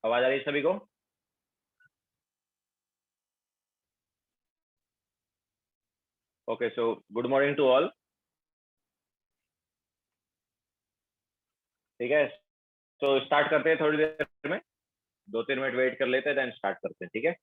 आवाज आ रही है सभी को? Okay, so good morning to all. ठीक है, तो स्टार्ट करते हैं थोड़ी देर में। 2-3 मिनट वेट कर लेते हैं, देन स्टार्ट करते हैं, ठीक है।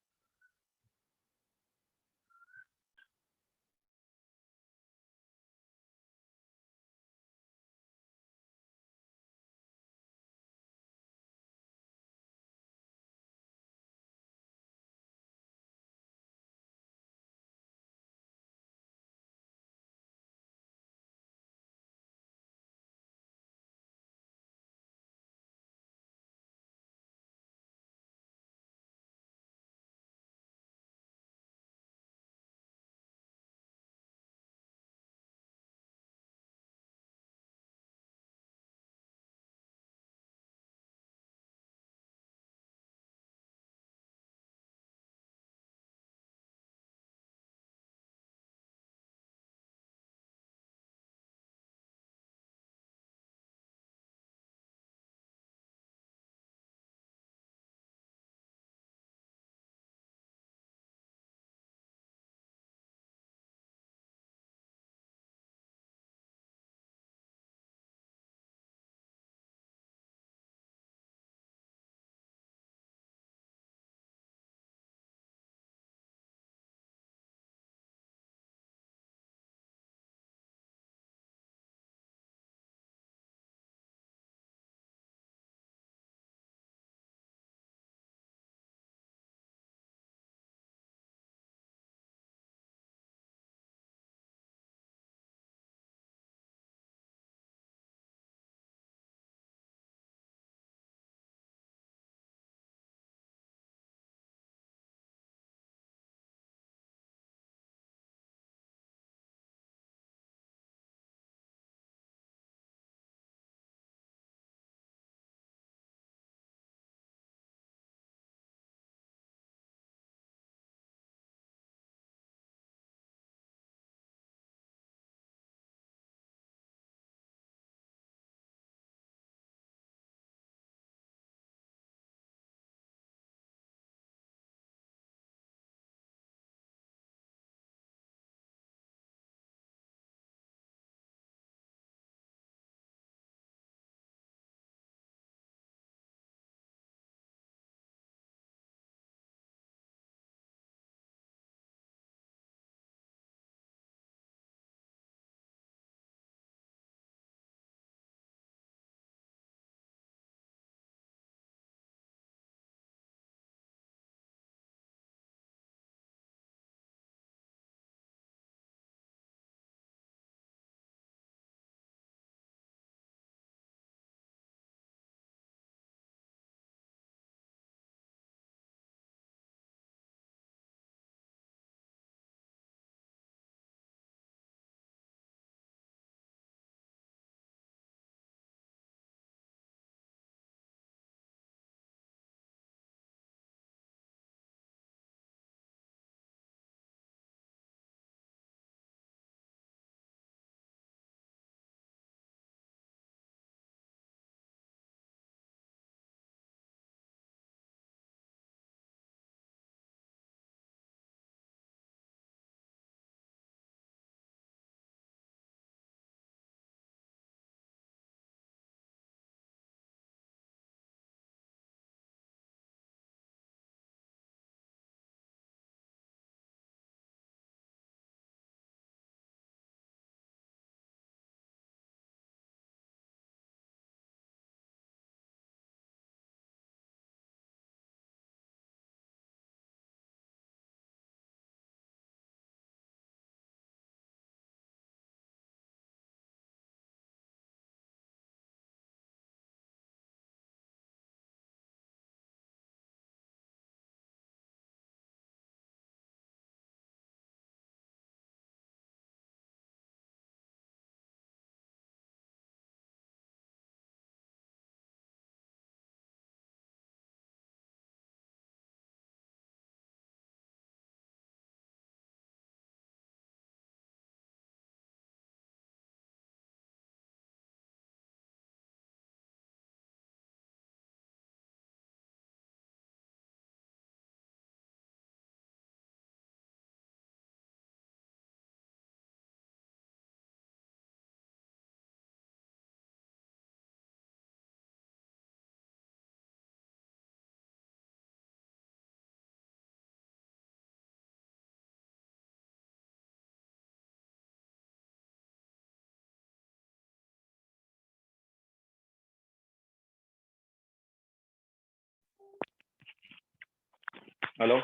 हेलो,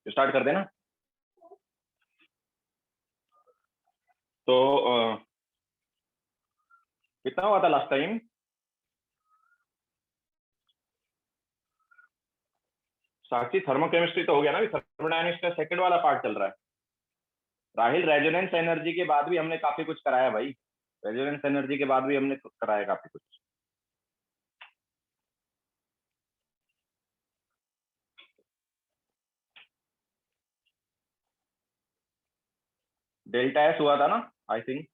स्टार्ट कर देना। तो कितना हुआ था लास्ट टाइम? साक्षी, थर्मोकेमिस्ट्री तो हो गया ना, अभी थर्मोडायनेमिक्स का सेकंड वाला पार्ट चल रहा है। राहिल, रेजोनेंस एनर्जी के बाद भी हमने काफी कुछ कराया भाई। रेजोनेंस एनर्जी के बाद भी हमने कराया काफी कुछ। डेल्टा एस हुआ था ना, आई थिंक।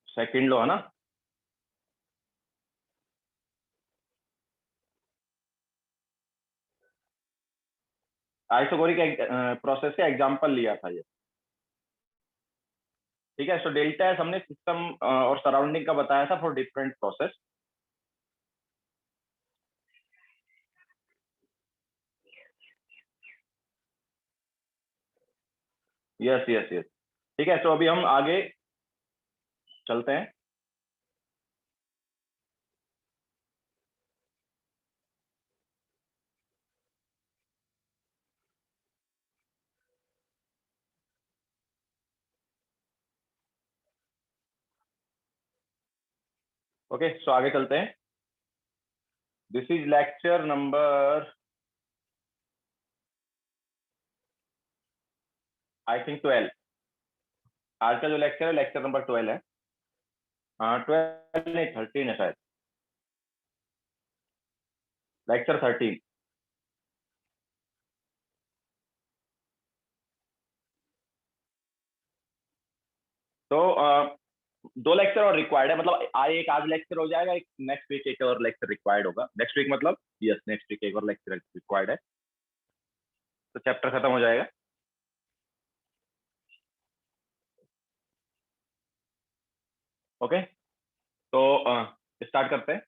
सेकंड लो है ना। आइसोकोरिक प्रोसेस का एग्जांपल लिया था ये। ठीक है, सो डेल्टा एस हमने सिस्टम और सराउंडिंग का बताया था for different process. Yes yes yes. ठीक है, तो अभी हम आगे चलते हैं। ओके, सो आगे चलते हैं। This is lecture number I think 12। आज का जो लेक्चर है लेक्चर नंबर 12 है। हाँ, 12 नहीं, 13 है शायद। लेक्चर 13। तो दो लेक्चर और रिक्वायर्ड है, मतलब आज लेक्चर हो जाएगा, एक नेक्स्ट वीक एक और लेक्चर रिक्वायर्ड होगा। नेक्स्ट वीक मतलब यस, नेक्स्ट वीक एक और लेक्चर रिक्वायर्ड है, तो चैप्टर खत्म हो जाएगा। ओके, तो स्टार्ट करते हैं।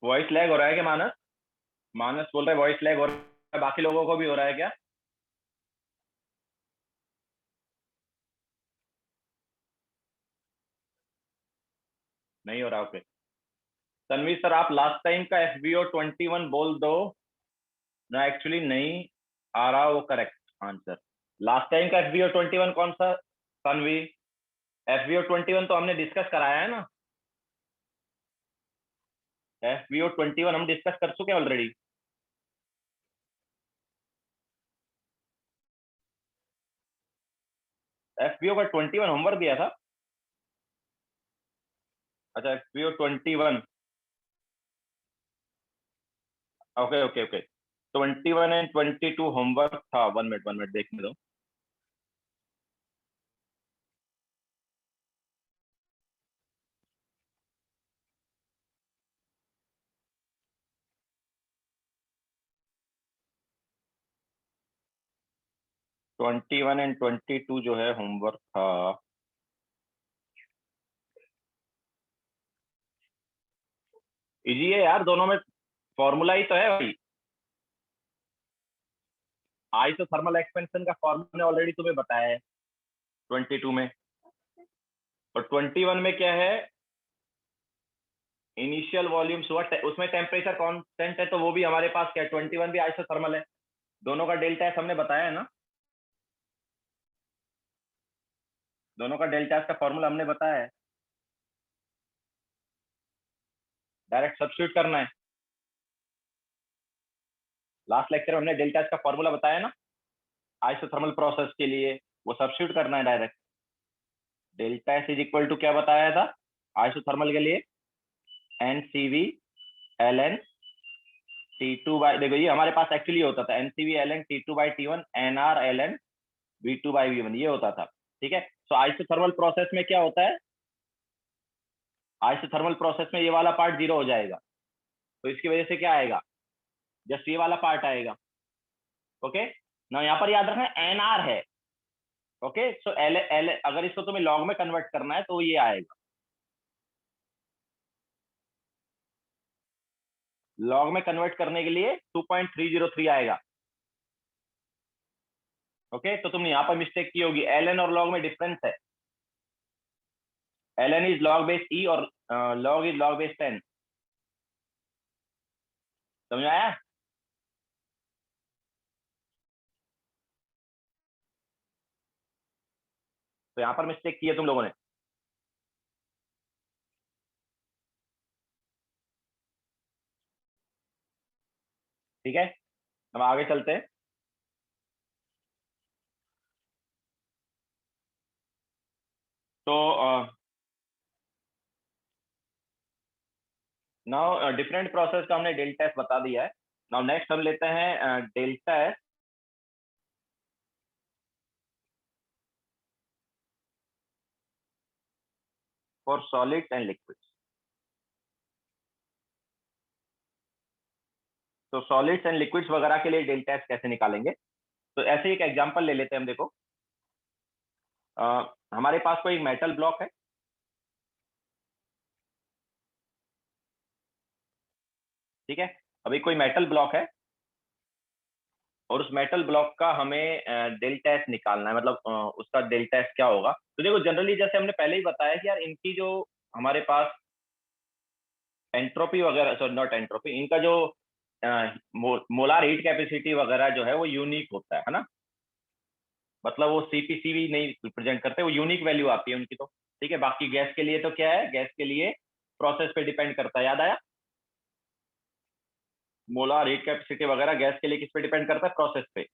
वॉइस लैग हो रहा है क्या मानस? मानस बोल रहे वॉइस लैग हो रहा है, बाकी लोगों को भी हो रहा है क्या? नहीं हो रहा? ओके। तनवीर सर, आप लास्ट टाइम का FBO 21 बोल दो ना। एक्चुअली नहीं आ रहा वो करेक्ट आंसर। लास्ट टाइम का FBO 21 कौन सा? तनवीर, FBO 21 तो हमने डिस्कस कराया है ना। FBO 21 हम डिस्कस कर चुके हैं ऑलरेडी। FBO 21 होमवर्क दिया था। अच्छा, FBO 21। Okay okay okay. 21 and 22 homework था। 1 मिनट 1 मिनट देखने दो। 21 एंड 22 जो है होमवर्क था। इजी है यार, दोनों में फॉर्मूला ही तो है भाई। आइसोथर्मल एक्सपेंशन का फॉर्मूला ऑलरेडी तुम्हें बताया है 22 में। और 21 में क्या है? इनिशियल वॉल्यूम्स हुआ, उसमें टेम्परेचर कांस्टेंट है, तो वो भी हमारे पास क्या है? 21 भी आइसोथर्मल है। दोनों का डेल्टा एस हमने बताया है ना। दोनों का डेल्टा एस का फॉर्मूला हमने बताया है। डायरेक्ट सब्स्टिट्यूट करना है। लास्ट लेक्चर में हमने डेल्टा एस का फॉर्मूला बताया ना आइसोथर्मल प्रोसेस के लिए। वो सब्स्टिट्यूट करना है direct. Delta S is equal to क्या बताया था आइसोथर्मल के लिए? NCV ln T2 बाई, देखो ये हमारे पास एक्चुअली होता था NCV ln T2/T1 NR ln V2/V1, ये होता था। ठीक है, तो आइसोथर्मल प्रोसेस में क्या होता है? आइसोथर्मल प्रोसेस में ये वाला पार्ट जीरो हो जाएगा, तो इसकी वजह से क्या आएगा? जस्ट ये वाला पार्ट आएगा। ओके ना, यहाँ पर याद रखना NR है। ओके, सो एल एल अगर इसको तुम्हें लॉग में कन्वर्ट करना है तो ये आएगा। लॉग में कन्वर्ट करने के लिए 2.303 आएगा। ओके, तो तुमने यहाँ पर मिस्टेक की होगी, ln और log में डिफरेंस है। ln is log base e और log इज log बेस 10। समझ में आया? तो यहाँ पर मिस्टेक की है तुम लोगों ने। ठीक है, अब आगे चलते हैं। तो नाउ डिफरेंट प्रोसेस का हमने डेल्टा एस बता दिया है। नाउ नेक्स्ट हम लेते हैं delta S for solids and liquids. तो सॉलिड्स एंड लिक्विड्स वगैरह के लिए डेल्टा एस कैसे निकालेंगे? तो ऐसे एक एग्जांपल ले लेते हैं हम। देखो, हमारे पास कोई मेटल ब्लॉक है। ठीक है, अभी कोई मेटल ब्लॉक है और उस मेटल ब्लॉक का हमें डेल्टा एस निकालना है, मतलब उसका डेल्टा एस क्या होगा। तो देखो, जनरली जैसे हमने पहले ही बताया कि यार इनकी जो हमारे पास एंट्रोपी वगैरह, सॉरी नॉट एंट्रोपी, इनका जो मोलार हीट कैपेसिटी वगैरह जो है वो यूनिक होता है ना। मतलब वो सीपीसीवी नहीं रिप्रेजेंट करते, वो यूनिक वैल्यू आती है उनकी। तो ठीक है, बाकी गैस के लिए तो क्या है, गैस के लिए प्रोसेस पे डिपेंड करता है। याद आया? मोलार हीट कैपेसिटी वगैरह गैस के लिए किस पे डिपेंड करता है? प्रोसेस पे।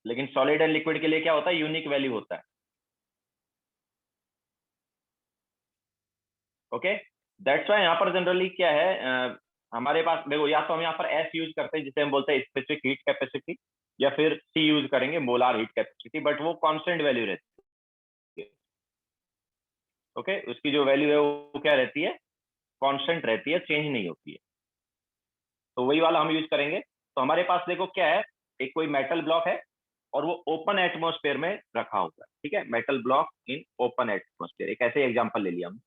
लेकिन सॉलिड एंड लिक्विड के लिए क्या होता है? यूनिक वैल्यू होता है। ओके, दैट्स वाई यहाँ पर जनरली क्या है, हमारे पास देखो, या तो हम यहाँ पर एस यूज करते हैं जिसे हम बोलते हैं स्पेसिफिक हीट कैपेसिटी, या फिर सी यूज करेंगे मोलार हीट कैपेसिटी, बट वो कांस्टेंट वैल्यू रहती है। ओके, उसकी जो वैल्यू है वो क्या रहती है? कांस्टेंट रहती है, चेंज नहीं होती है। तो वही वाला हम यूज करेंगे। तो हमारे पास देखो क्या है, एक कोई मेटल ब्लॉक है और वो ओपन एटमोस्फेयर में रखा हुआ है। ठीक है, metal block in open atmosphere, एक ऐसे एग्जांपल ले लिया हम।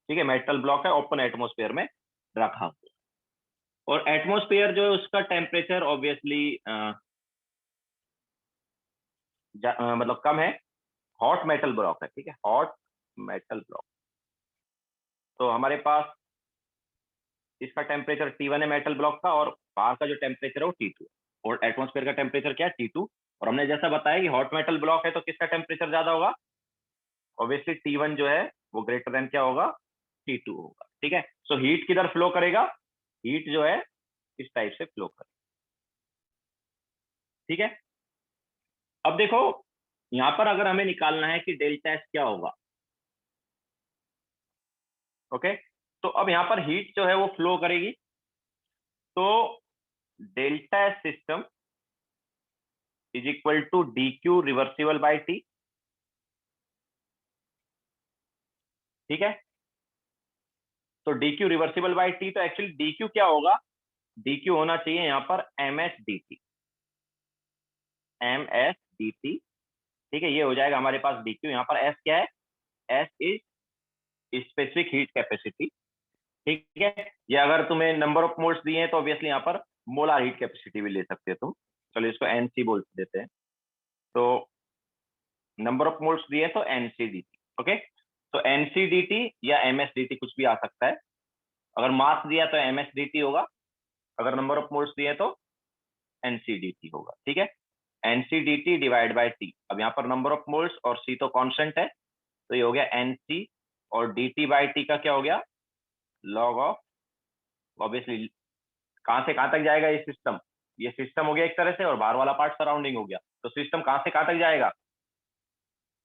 ठीक है, मेटल ब्लॉक है, ओपन एटमोस्फेयर में रखा हुआ है। और एटमोस्फेयर जो है उसका टेम्परेचर ऑब्वियसली मतलब कम है। हॉट मेटल ब्लॉक है। ठीक है, हॉट मेटल ब्लॉक। तो हमारे पास इसका टेम्परेचर T1 है मेटल ब्लॉक का, और बाहर का जो टेम्परेचर है वो T2 है। और एटमोस्फेयर का टेम्परेचर क्या है? T2। और हमने जैसा बताया कि हॉट मेटल ब्लॉक है तो किसका टेम्परेचर ज्यादा होगा? ऑब्वियसली T1 जो है वो ग्रेटर देन क्या होगा? T2 होगा। ठीक है, सो हीट किधर फ्लो करेगा? हीट जो है इस टाइप से फ्लो करेगा। ठीक है, अब देखो, यहां पर अगर हमें निकालना है कि डेल्टा एस क्या होगा। ओके, तो अब यहां पर हीट जो है वो फ्लो करेगी। तो delta S system is equal to D Q reversible by T. ठीक है, तो D Q reversible by T, तो एक्चुअली डी क्यू क्या होगा? डी क्यू होना चाहिए यहाँ पर M S D T. M S D T. ठीक है, ये हो जाएगा हमारे पास डी क्यू। यहाँ पर एस क्या है? S is specific heat capacity. ठीक है, या अगर तुम्हें नंबर ऑफ मोल्स दिए हैं तो ऑब्वियसली यहाँ पर मोलार हीट कैपेसिटी भी ले सकते हो तुम। चलो इसको एनसी बोल देते हैं। तो नंबर ऑफ मोल्स दिए तो एनसीडीटी। ओके, तो एनसीडीटी या एमएसडीटी कुछ भी आ सकता है। अगर मास दिया तो एमएसडीटी होगा, अगर नंबर ऑफ मोल्स दिए तो एनसीडीटी होगा। ठीक है, एनसीडीटी डिवाइड बाय टी। अब यहाँ पर नंबर ऑफ मोल्स और सी तो कांस्टेंट है, तो ये हो गया एनसी, और dt बाई टी का क्या हो गया? लॉग ऑफ, ऑब्वियसली कहां से कहां तक जाएगा ये सिस्टम? ये सिस्टम हो गया एक तरह से, और बाहर वाला पार्ट सराउंडिंग हो गया। तो सिस्टम कहां से कहां तक जाएगा?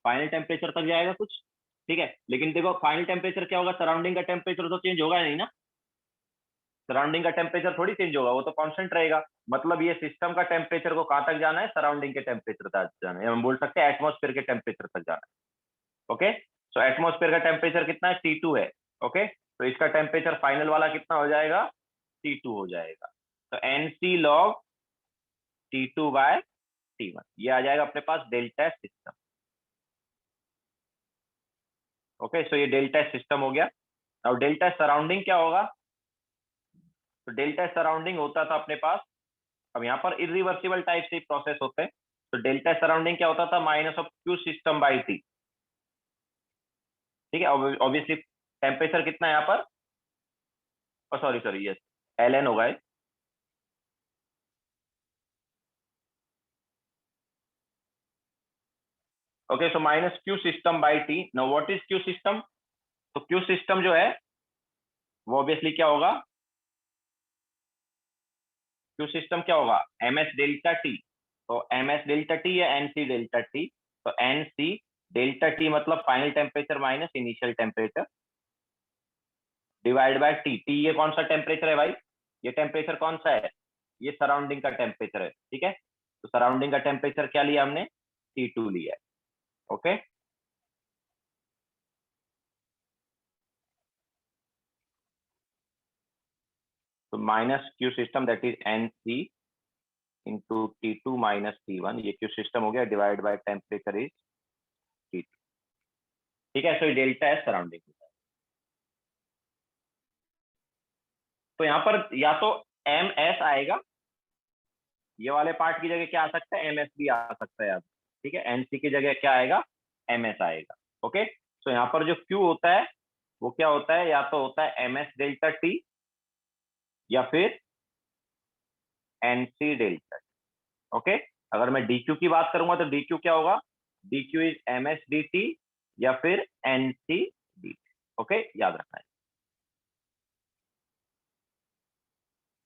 फाइनल टेम्परेचर तक जाएगा कुछ। ठीक है, लेकिन देखो फाइनल टेम्परेचर क्या होगा? सराउंडिंग का टेम्परेचर तो चेंज होगा नहीं ना। सराउंडिंग का टेम्परेचर थोड़ी चेंज होगा, वो तो कांस्टेंट रहेगा। मतलब ये सिस्टम का टेम्परेचर को कहां तक जाना है? सराउंडिंग के टेम्परेचर तक जाना है, हम बोल सकते हैं एटमोस्फेयर के टेम्परेचर तक जाना है। ओके, सो एटमोस्फेयर का टेम्परेचर कितना है? T2 है। ओके, तो इसका टेम्परेचर फाइनल वाला कितना हो जाएगा? T2 हो जाएगा। तो NC log T2 bye T1, ये आ जाएगा अपने पास डेल्टा सिस्टम। ओके, सो ये डेल्टा सिस्टम हो गया। अब डेल्टा सराउंडिंग क्या होगा? तो डेल्टा सराउंडिंग होता था अपने पास, अब यहाँ पर इरिवर्सिबल टाइप से प्रोसेस होते हैं। तो डेल्टा सराउंडिंग क्या होता था? Minus of Q system by T. ठीक है, ऑब्वियसली टेम्परेचर कितना है यहाँ पर? Sorry sorry, yes, L N होगा। Okay, so minus Q system by T. Now what is Q system? तो क्यू सिस्टम जो है वो ऑब्वियसली क्या होगा? क्यू सिस्टम क्या होगा? M S delta T. तो एम एस डेल्टा टी या एन सी डेल्टा टी। तो एन सी डेल्टा टी मतलब final temperature minus initial temperature divide by T. T ये कौन सा टेम्परेचर है भाई? ये टेम्परेचर कौन सा है? ये सराउंडिंग का टेम्परेचर है। ठीक है, तो सराउंडिंग का टेम्परेचर क्या लिया हमने? T2 लिया है। ओके, तो minus Q system that is N C into T2 minus T1, ये क्यू सिस्टम हो गया, divide by temperature is T2। ठीक है, सो ये डेल्टा है सराउंडिंग। तो यहाँ पर या तो एम एस आएगा, ये वाले पार्ट की जगह क्या आ सकता है? एम एस भी आ सकता है यार। ठीक है, एनसी की जगह क्या आएगा? एम एस आएगा। ओके, तो यहाँ पर जो क्यू होता है वो क्या होता है? या तो होता है एम एस डेल्टा टी या फिर एन सी डेल्टा। ओके, अगर मैं डी क्यू की बात करूंगा तो डी क्यू क्या होगा? D Q is M S D T या फिर N C D T. Okay, याद रखना है।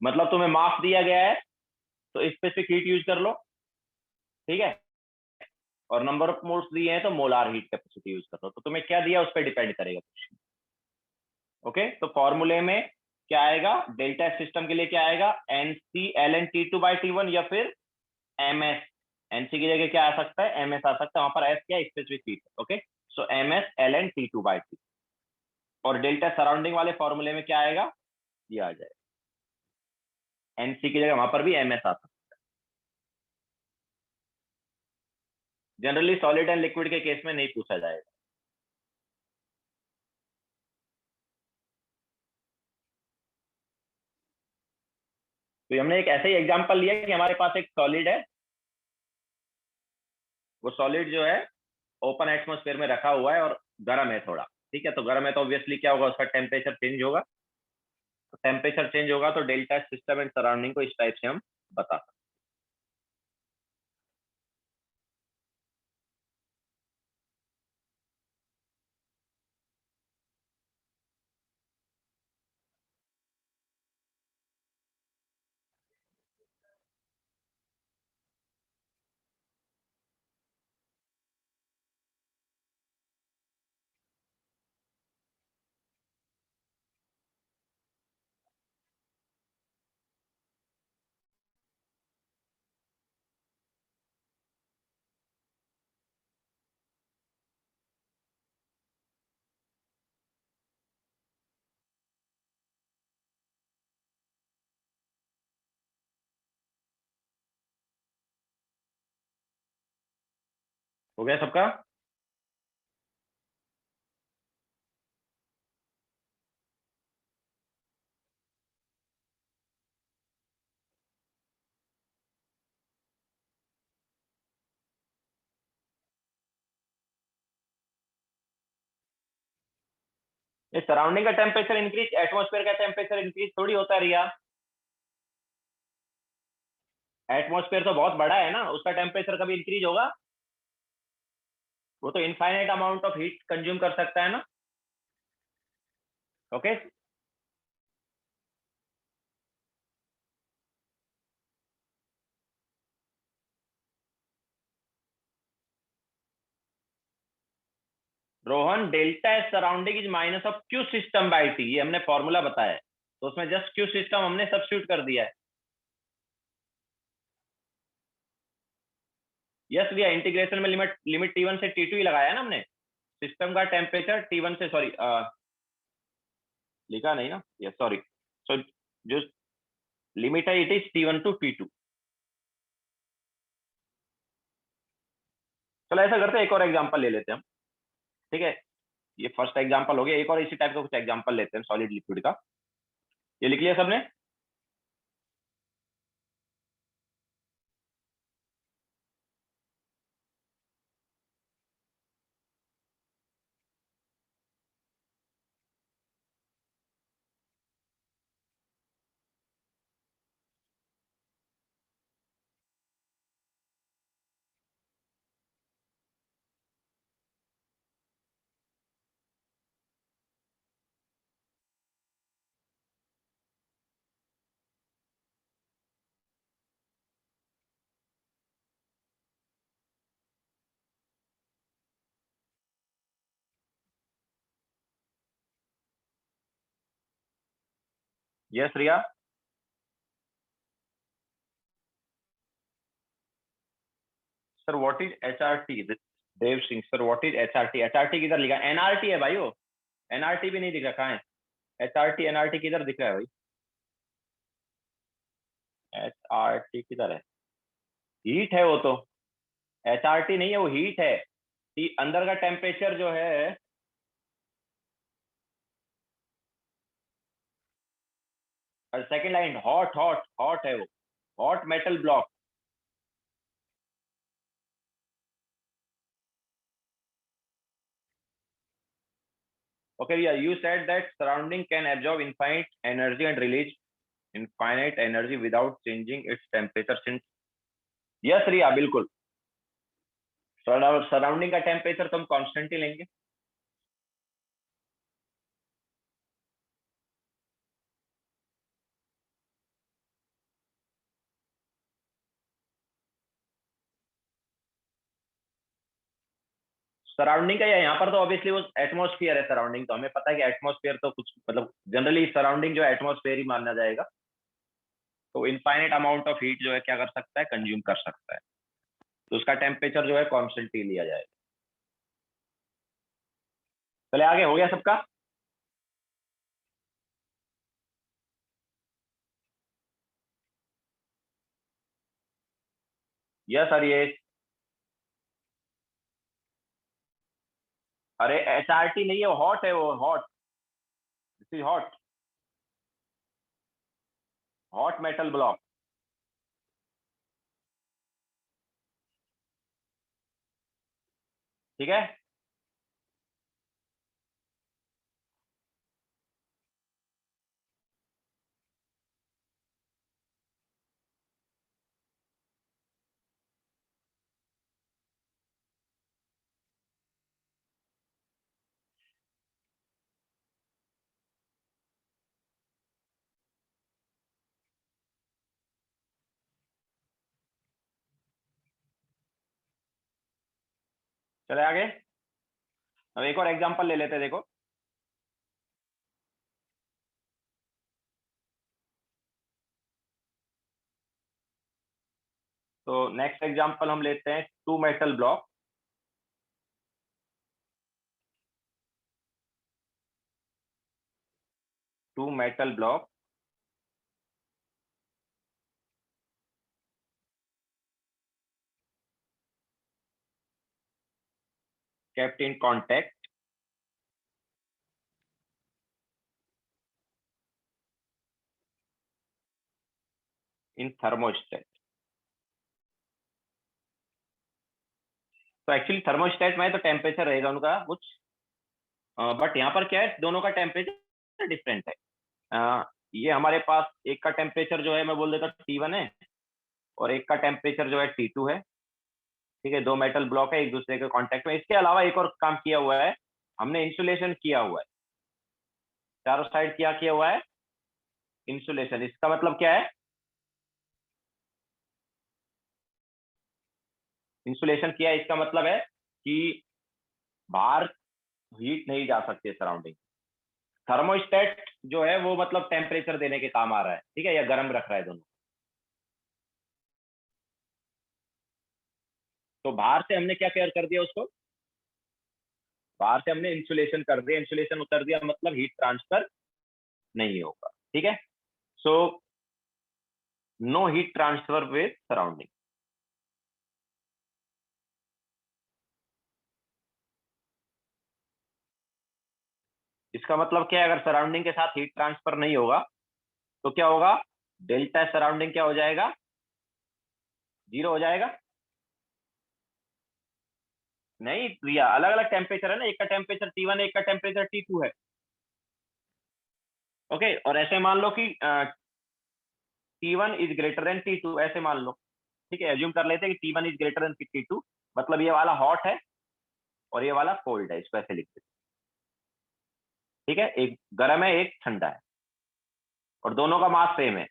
मतलब तुम्हें मास दिया गया है तो स्पेसिफिक हीट यूज कर लो। ठीक है, और नंबर ऑफ मोल्स दिए हैं तो मोलार हीट कैपेसिटी यूज कर लो। तो तुम्हें क्या दिया उस पर डिपेंड करेगा। ओके, तो फॉर्मूले में क्या आएगा? डेल्टा सिस्टम के लिए क्या आएगा? N C L N T two by T one या फिर एम एस। एनसी की जगह क्या आ सकता है? एम एस आ सकता है, वहां पर एस क्या? Specific heat. Okay, so M S L N T two by T. और डेल्टा सराउंडिंग वाले फॉर्मूले में क्या आएगा? ये आ जाएगा, एनसी की जगह वहां पर भी एम एस आ सकता है। जनरली सॉलिड एंड लिक्विड के केस में नहीं पूछा जाएगा। तो हमने एक ऐसे ही एग्जांपल लिया कि हमारे पास एक सॉलिड है, वो सॉलिड जो है ओपन एटमॉस्फेयर में रखा हुआ है और गर्म है थोड़ा। ठीक है, तो गर्म है तो ऑब्वियसली क्या होगा? उसका टेम्परेचर चेंज होगा। तो टेम्परेचर चेंज होगा तो डेल्टा सिस्टम एंड सराउंडिंग को इस टाइप से हम बता सकते हो गया सबका? ये सराउंडिंग का टेम्परेचर इंक्रीज एटमॉस्फेयर का टेम्परेचर इंक्रीज थोड़ी होता है रिया। एटमॉस्फेयर तो बहुत बड़ा है ना, उसका टेम्परेचर कभी इंक्रीज होगा? वो तो infinite amount of heat consume कर सकता है ना। Okay, Rohan, delta surrounding is minus of Q system by T, ये हमने फॉर्मूला बताया है, तो उसमें जस्ट क्यू सिस्टम हमने सब्स्टिट्यूट कर दिया है। यस भैया, इंटीग्रेशन में लिमिट लिमिट T1 से T2 ही लगाया है ना हमने। सिस्टम का टेम्परेचर T1 से, सॉरी लिखा नहीं ना, यस सॉरी। सो जो लिमिट है it is T1 to T2। चलो ऐसा करते हैं, एक और एग्जांपल ले लेते हैं हम। ठीक है, ये फर्स्ट एग्जांपल हो गया। एक और इसी टाइप का कुछ एग्जांपल लेते हैं सॉलिड लिक्विड का। ये लिख लिया सबने? Yes Riya. Sir what is HRT? Dev Singh sir, what is HRT? HRT किधर लिखा? NRT है भाई वो। NRT भी नहीं दिख रहा, कहाँ है? HRT NRT किधर दिख रहा है भाई? HRT किधर है? हीट है वो तो। HRT नहीं है वो, हीट है। अंदर का टेम्परेचर जो है। Second line hot hot hot है वो। Hot metal block. Okay, yeah, you said that surrounding can absorb infinite energy and release infinite energy without changing its temperature since। Yes Riya, बिल्कुल। सराउंडिंग का temperature तो हम constant ही लेंगे। Surrounding का या यहाँ पर तो ऑब्वियसली वो एटमॉस्फेयर है। सराउंडिंग तो हमें पता है कि एटमॉस्फेयर तो कुछ मतलब जनरली सराउंडिंग जो है एटमॉस्फेयर ही माना जाएगा। तो इनफाइनाइट अमाउंट ऑफ हीट जो है क्या कर सकता है, कंज्यूम कर सकता है। तो उसका टेम्परेचर जो है कांस्टेंट ही लिया जाएगा। चले आगे, हो गया सबका? यस सर ये। अरे HRT नहीं है वो, हॉट है वो, hot. This is hot. Hot metal block. ठीक है। चले आगे। अब एक और एग्जांपल ले लेते हैं, देखो। तो नेक्स्ट एग्जांपल हम लेते हैं two metal block. Two metal block kept in contact in thermostat। तो एक्चुअली थर्मोस्टेट में तो टेम्परेचर रहेगा उनका कुछ, बट यहाँ पर क्या है, दोनों का टेम्परेचर डिफरेंट है। ये हमारे पास एक का टेम्परेचर जो है मैं बोल देता T1 है, और एक का टेम्परेचर जो है T2 है। ठीक है, दो मेटल ब्लॉक है एक दूसरे के कांटेक्ट में। इसके अलावा एक और काम किया हुआ है, हमने इंसुलेशन किया हुआ है। चारों साइड क्या किया हुआ है? इंसुलेशन। इसका मतलब क्या है? इंसुलेशन किया है, इसका मतलब है कि बाहर हीट नहीं जा सकती सराउंडिंग। थर्मोस्टेट जो है वो मतलब टेम्परेचर देने के काम आ रहा है, ठीक है, या गर्म रख रहा है दोनों। तो बाहर से हमने क्या केयर कर दिया उसको? बाहर से हमने इंसुलेशन कर दिया। इंसुलेशन उतर दिया मतलब हीट ट्रांसफर नहीं होगा। ठीक है। So no heat transfer with surrounding. इसका मतलब क्या है, अगर सराउंडिंग के साथ हीट ट्रांसफर नहीं होगा तो क्या होगा, डेल्टा सराउंडिंग क्या हो जाएगा, 0 हो जाएगा। नहीं प्रिया, अलग अलग टेम्परेचर है ना, एक का टेम्परेचर T1 है, एक का टेम्परेचर T2 है। ओके, और ऐसे मान लो कि T1 is greater than T2, ऐसे मान लो। ठीक है, एज्यूम कर लेते हैं कि T1 is greater than T2, मतलब ये वाला हॉट है और ये वाला कोल्ड है, इसको ऐसे लिख देते। ठीक है, एक गर्म है एक ठंडा है, और दोनों का मास सेम है,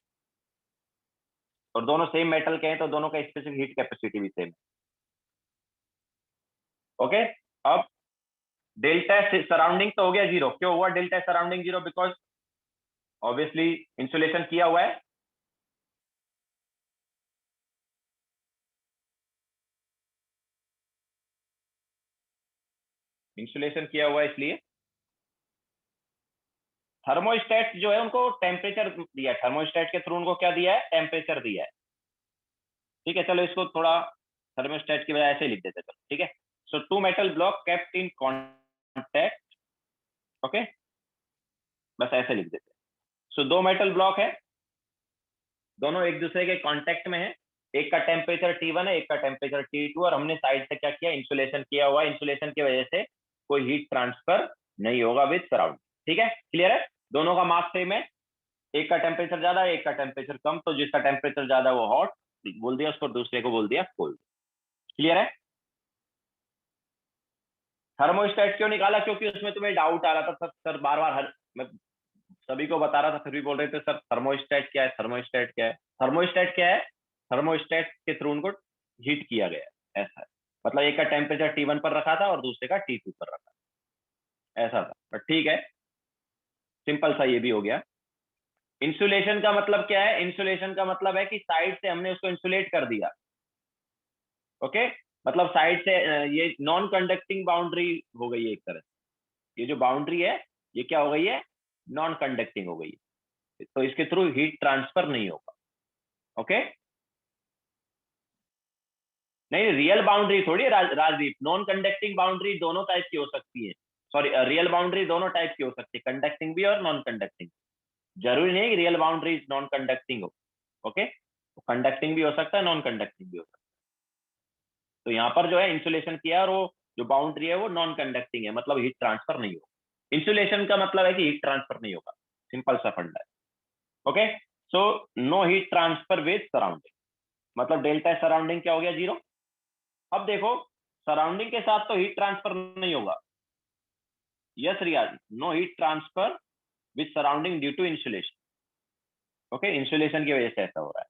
और दोनों सेम मेटल के हैं, तो दोनों का स्पेसिफिक हीट कैपेसिटी भी सेम है। ओके, अब डेल्टा सराउंडिंग तो हो गया 0। क्यों हुआ delta surrounding 0? Because obviously insulation किया हुआ है। इंसुलेशन किया हुआ है इसलिए। थर्मोस्टेट जो है उनको टेम्परेचर दिया है, थर्मोस्टेट के थ्रू उनको क्या दिया है, टेम्परेचर दिया है। ठीक है, चलो इसको थोड़ा थर्मोस्टेट की वजह से लिख देते चलो। ठीक है, so two metal block kept in contact. Okay, बस ऐसे लिख देते। सो दो मेटल ब्लॉक है, दोनों एक दूसरे के कांटेक्ट में है, एक का टेम्परेचर T1 है, एक का टेम्परेचर T2, और हमने साइड से क्या किया, इंसुलेशन किया हुआ है। इंसुलेशन की वजह से कोई हीट ट्रांसफर नहीं होगा विद सराउंड। ठीक है, क्लियर है? दोनों का मास सेम है, एक का टेम्परेचर ज्यादा है, एक का टेम्परेचर कम, तो जिसका टेम्परेचर ज्यादा है वो हॉट बोल दिया उसको, दूसरे को बोल दिया कोल्ड। क्लियर है? थर्मोस्टेट क्यों निकाला? क्योंकि उसमें तुम्हें डाउट आ रहा था सर, बार बार हर मैं सभी को बता रहा था, फिर भी बोल रहे थे सर थर्मोस्टेट क्या है, थर्मोस्टेट क्या है। थर्मोस्टेट क्या है? थर्मोस्टेट के थ्रू उनको हीट किया गया है, ऐसा है। मतलब एक का टेम्परेचर T1 पर रखा था और दूसरे का T2 पर रखा, ऐसा था। बट ठीक है, सिंपल सा ये भी हो गया। इंसुलेशन का मतलब क्या है? इंसुलेशन का मतलब है कि साइड से हमने उसको इंसुलेट कर दिया। ओके, मतलब साइड से ये नॉन कंडक्टिंग बाउंड्री हो गई है एक तरह से। ये जो बाउंड्री है ये क्या हो गई है, नॉन कंडक्टिंग हो गई है, तो इसके थ्रू हीट ट्रांसफर नहीं होगा। ओके, नहीं रियल बाउंड्री थोड़ी है राजदीप, नॉन कंडक्टिंग बाउंड्री दोनों टाइप की हो सकती है। सॉरी, रियल बाउंड्री दोनों टाइप की हो सकती है, कंडक्टिंग भी और नॉन कंडक्टिंग। जरूरी नहीं कि रियल बाउंड्री नॉन कंडक्टिंग हो। ओके, कंडक्टिंग भी हो सकता है, नॉन कंडक्टिंग भी हो सकता है। तो यहाँ पर जो है इंसुलेशन किया और वो जो बाउंड्री है वो नॉन कंडक्टिंग है, मतलब हीट ट्रांसफर नहीं होगा। इंसुलेशन का मतलब है कि हीट ट्रांसफर नहीं होगा, सिंपल सा फंडा है। Okay, so no heat transfer with surrounding, मतलब डेल्टा सराउंडिंग क्या हो गया, 0। अब देखो, सराउंडिंग के साथ तो हीट ट्रांसफर नहीं होगा। Yes Riyaz, no heat transfer with surrounding due to insulation. Okay, insulation की वजह से ऐसा हो रहा है।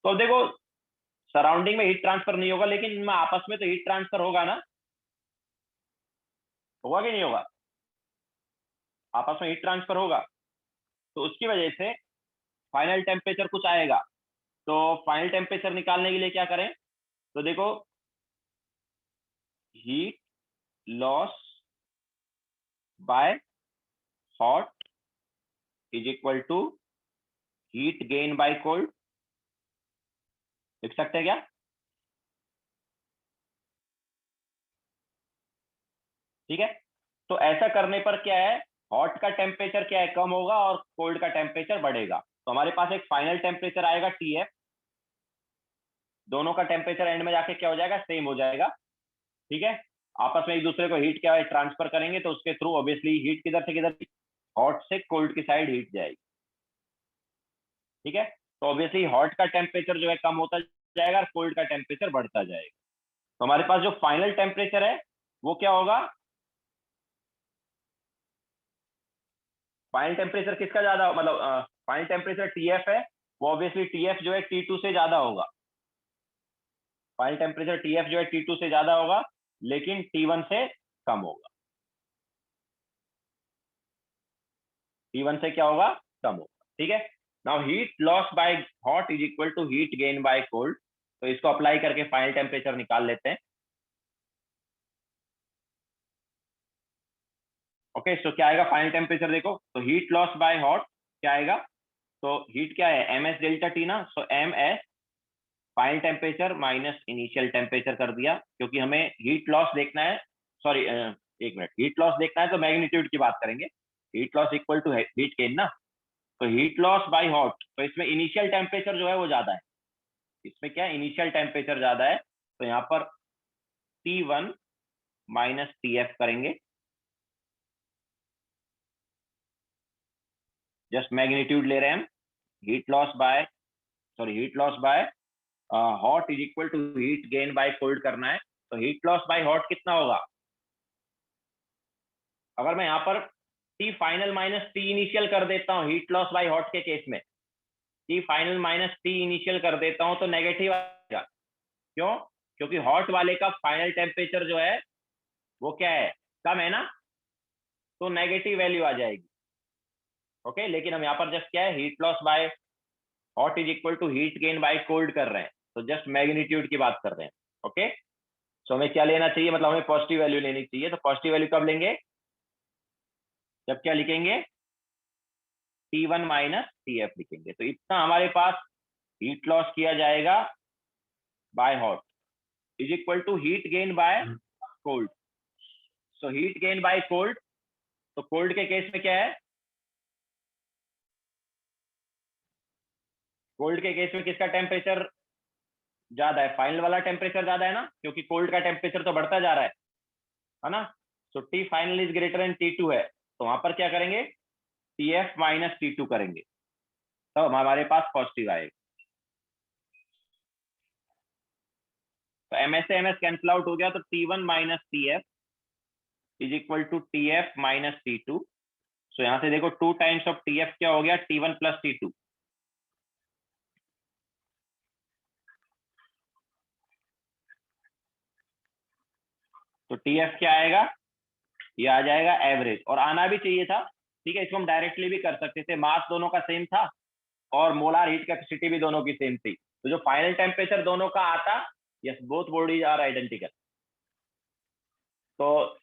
तो अब देखो, सराउंडिंग में हीट ट्रांसफर नहीं होगा, लेकिन इनमें आपस में तो हीट ट्रांसफर होगा ना, होगा कि नहीं होगा? आपस में हीट ट्रांसफर होगा, तो उसकी वजह से फाइनल टेम्परेचर कुछ आएगा। तो फाइनल टेम्परेचर निकालने के लिए क्या करें, तो देखो, heat loss by hot is equal to heat gain by cold, लिख सकते हैं क्या? ठीक है, तो ऐसा करने पर क्या है, हॉट का टेम्परेचर क्या है, कम होगा, और कोल्ड का टेम्परेचर बढ़ेगा। तो हमारे पास एक फाइनल टेम्परेचर आएगा TF, दोनों का टेम्परेचर एंड में जाके क्या हो जाएगा, सेम हो जाएगा। ठीक है, आपस में एक दूसरे को हीट क्या है, ट्रांसफर करेंगे, तो उसके थ्रू ऑब्वियसली हीट किधर से किधर, हॉट से कोल्ड की साइड हीट जाएगी। ठीक है, तो ऑब्वियसली हॉट का टेम्परेचर जो है कम होता जाएगा और कोल्ड का टेम्परेचर बढ़ता जाएगा। तो हमारे पास जो फाइनल टेम्परेचर है वो क्या होगा, फाइनल टेम्परेचर किसका ज्यादा, मतलब फाइनल टेम्परेचर TF है, वो ऑब्वियसली TF जो है T2 से ज्यादा होगा। फाइनल टेम्परेचर TF जो है T2 से ज्यादा होगा, लेकिन T1 से कम होगा। T1 से क्या होगा, कम होगा। ठीक है, now heat loss by hot is equal to heat gain by cold. तो इसको अप्लाई करके फाइनल टेम्परेचर निकाल लेते हैं। ओके, सो क्या आएगा फाइनल टेम्परेचर, देखो तो हीट लॉस बाय हॉट क्या आएगा, तो हीट क्या है, MS डेल्टा T ना, सो MS final temperature minus initial temperature कर दिया, क्योंकि हमें हीट लॉस देखना है। सॉरी, एक मिनट, हीट लॉस देखना है तो मैग्नीट्यूड की बात करेंगे, heat loss equal to heat gain ना, तो हीट लॉस बाय हॉट, तो इसमें इनिशियल टेम्परेचर जो है वो ज्यादा है, इसमें क्या इनिशियल टेम्परेचर ज्यादा है, तो यहाँ पर T1 माइनस TF करेंगे, जस्ट मैग्नीट्यूड ले रहे हैं हम, heat loss by hot is equal to heat gain by cold करना है, तो हीट लॉस बाय हॉट कितना होगा, अगर मैं यहाँ पर T final minus T initial कर देता हूँ हीट लॉस बाय हॉट के केस में, T final minus T initial कर देता हूँ तो नेगेटिव आएगा, क्यों, क्योंकि हॉट वाले का फाइनल टेम्परेचर जो है वो क्या है, कम है ना, तो नेगेटिव वैल्यू आ जाएगी। ओके, लेकिन हम यहाँ पर जस्ट क्या है heat loss by hot is equal to heat gain by cold कर रहे हैं, तो जस्ट मैग्नीट्यूड की बात कर रहे हैं। ओके, सो हमें क्या लेना चाहिए, मतलब हमें पॉजिटिव वैल्यू लेनी चाहिए, तो पॉजिटिव वैल्यू कब लेंगे, जब क्या लिखेंगे T1 माइनस TF लिखेंगे, तो इतना हमारे पास हीट लॉस किया जाएगा by hot is equal to heat gain by cold. So heat gain by cold, तो कोल्ड के केस में क्या है, कोल्ड के केस में किसका टेम्परेचर ज्यादा है, फाइनल वाला टेम्परेचर ज्यादा है ना, क्योंकि कोल्ड का टेम्परेचर तो बढ़ता जा रहा है ना, तो T final is greater than T2 है, तो वहां पर क्या करेंगे TF माइनस T2 करेंगे, तो हमारे पास पॉजिटिव आएगा, तो MS से MS कैंसिल आउट हो गया, तो T1 minus TF is equal to TF minus T2। So यहां से देखो 2 टाइम्स ऑफ TF क्या हो गया T1 प्लस T2, तो TF क्या आएगा, ये आ जाएगा एवरेज, और आना भी चाहिए था, ठीक है, इसको हम डायरेक्टली भी कर सकते थे, मास दोनों का सेम था और मोलार हीट कैपेसिटी भी दोनों की सेम थी, तो जो फाइनल टेम्परेचर दोनों का आता, yes both bodies are identical, तो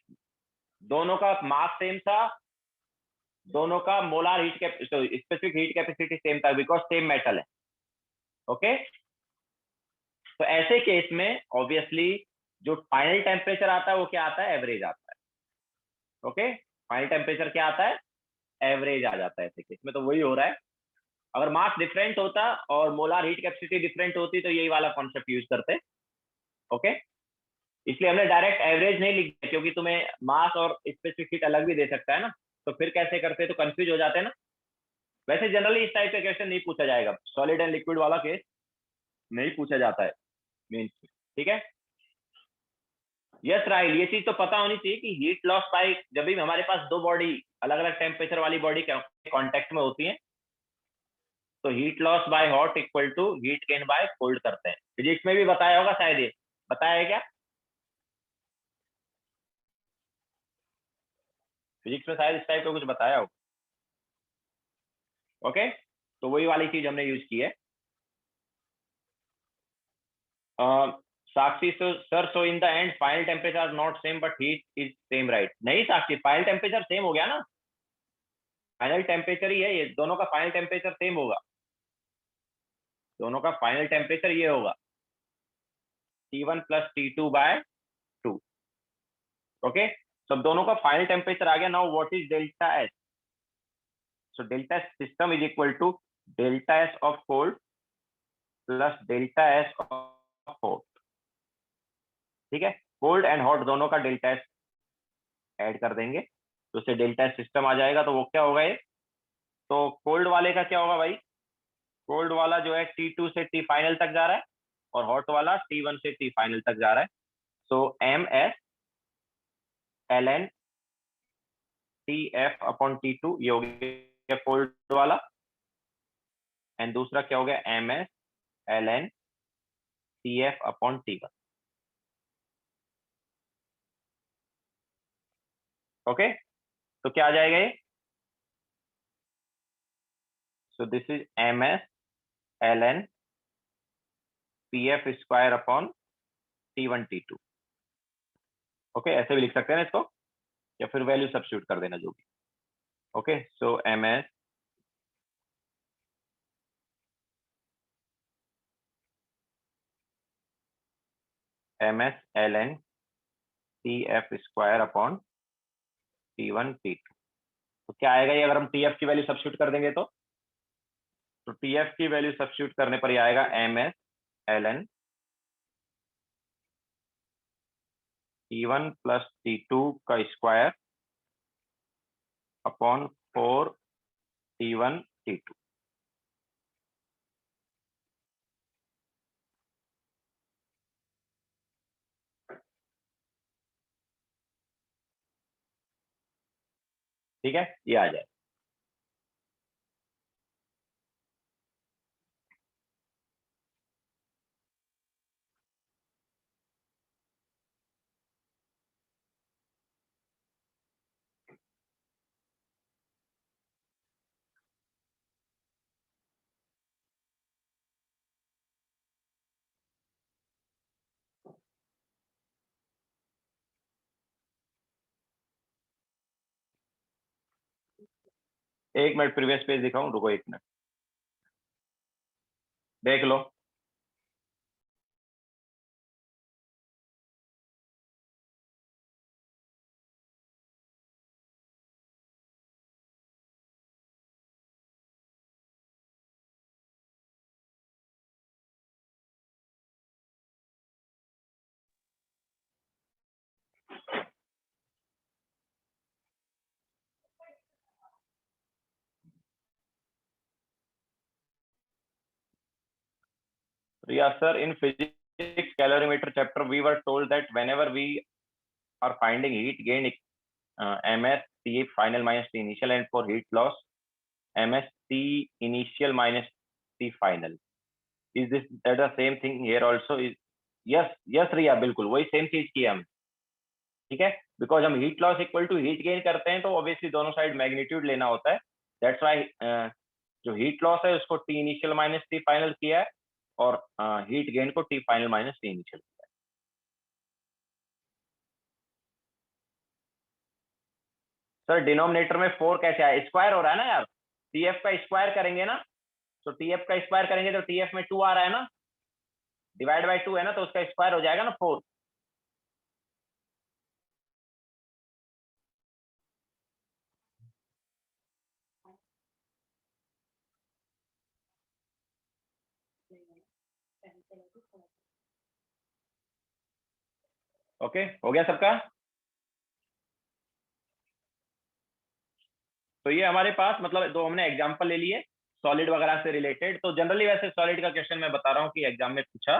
दोनों का मास सेम था, दोनों का molar heat specific heat capacity same था, बिकॉज सेम मेटल है। ओके, तो ऐसे केस में ऑब्वियसली जो फाइनल टेम्परेचर आता है वो क्या आता है, एवरेज आता है। ओके, फाइनल टेम्परेचर क्या आता है, एवरेज आ जाता है ऐसे केस में, तो वही हो रहा है, अगर मास डिफरेंट होता और मोलार हीट कैपेसिटी डिफरेंट होती तो यही वाला कॉन्सेप्ट यूज करते। ओके, इसलिए हमने डायरेक्ट एवरेज नहीं लिख दिया, क्योंकि तुम्हें मास और स्पेसिफिक हीट अलग भी दे सकता है ना, तो फिर कैसे करते, तो कंफ्यूज हो जाते हैं ना। वैसे जनरली इस टाइप का क्वेश्चन नहीं पूछा जाएगा, सॉलिड एंड लिक्विड वाला केस नहीं पूछा जाता है मेन, ठीक है। यस राइट, ये चीज तो पता होनी चाहिए कि हीट लॉस बाय, जब भी हमारे पास दो बॉडी अलग अलग टेम्परेचर वाली बॉडी कांटेक्ट में होती है, तो heat loss by hot equal to heat gain by cold करते हैं, फिजिक्स में भी बताया होगा शायद, ये बताया है क्या, फिजिक्स में शायद इस टाइप का कुछ बताया हो। ओके, तो वही वाली चीज हमने यूज की है। Sakshi, sir so in the end final temperature are not same but heat is same, right, नहीं साक्षी, फाइनल टेम्परेचर सेम हो गया ना, फाइनल टेम्परेचर ही है ये, दोनों का फाइनल टेम्परेचर सेम होगा, दोनों का फाइनल टेम्परेचर ये होगा T1 plus T2 bye 2। Okay, सब दोनों का फाइनल टेम्परेचर आ गया, now what is delta S, so delta S system is equal to delta S of cold plus delta S of hot, ठीक है, कोल्ड एंड हॉट दोनों का delta S add कर देंगे, तो उससे डेल्टा एस सिस्टम आ जाएगा, तो वो क्या होगा ये, तो कोल्ड वाले का क्या होगा भाई, कोल्ड वाला जो है T2 से T फाइनल तक जा रहा है और हॉट वाला T1 से T फाइनल तक जा रहा है, सो MS ln TF upon T2 ये हो गया कोल्ड वाला, एंड दूसरा क्या हो गया MS ln TF upon T1। Okay, तो क्या आ जाएगा ये, so this is MS ln PF square upon T1 T2। Okay, ऐसे भी लिख सकते हैं ना इसको, या फिर वैल्यू सब्स्टिट्यूट कर देना जो भी। ओके, सो MS ln TF square upon T1 T2। तो क्या आएगा ये, अगर हम टीएफ की वैल्यू सब्स्टिट्यूट कर देंगे तो टीएफ की वैल्यू सब्स्टिट्यूट करने पर ये आएगा MS LN T1 plus T2 का स्क्वायर अपॉन 4 T1 T2। ठीक है, ये आ जाए। एक मिनट प्रीवियस पेज दिखाऊं, रुको एक मिनट, देख लो। Yeah, sir, in physics calorimeter chapter, we were told that whenever we are finding heat gain, ms T final minus T initial, and for heat loss, ms T initial minus T final. Is this that the same thing here also? Is yes, yes रिया, बिल्कुल वही same चीज की हम। ठीक है, because हम heat loss equal to heat gain करते हैं तो ऑब्वियसली दोनों साइड मैग्नीट्यूड लेना होता है। दैट्स वाई जो हीट लॉस है उसको T initial minus T final किया है, और हीट गेन को T final minus T initial किया है। सर डिनोमिनेटर में 4 कैसे आया, स्क्वायर हो रहा है ना यार, टीएफ का स्क्वायर करेंगे ना, तो टीएफ का स्क्वायर करेंगे तो टीएफ में 2 आ रहा है ना, डिवाइड बाय 2 है ना, तो उसका स्क्वायर हो जाएगा ना 4। ओके, हो गया सबका। तो ये हमारे पास मतलब दो हमने एग्जांपल ले लिए सॉलिड वगैरह से रिलेटेड। तो जनरली वैसे सॉलिड का क्वेश्चन मैं बता रहा हूँ कि एग्जाम में पूछा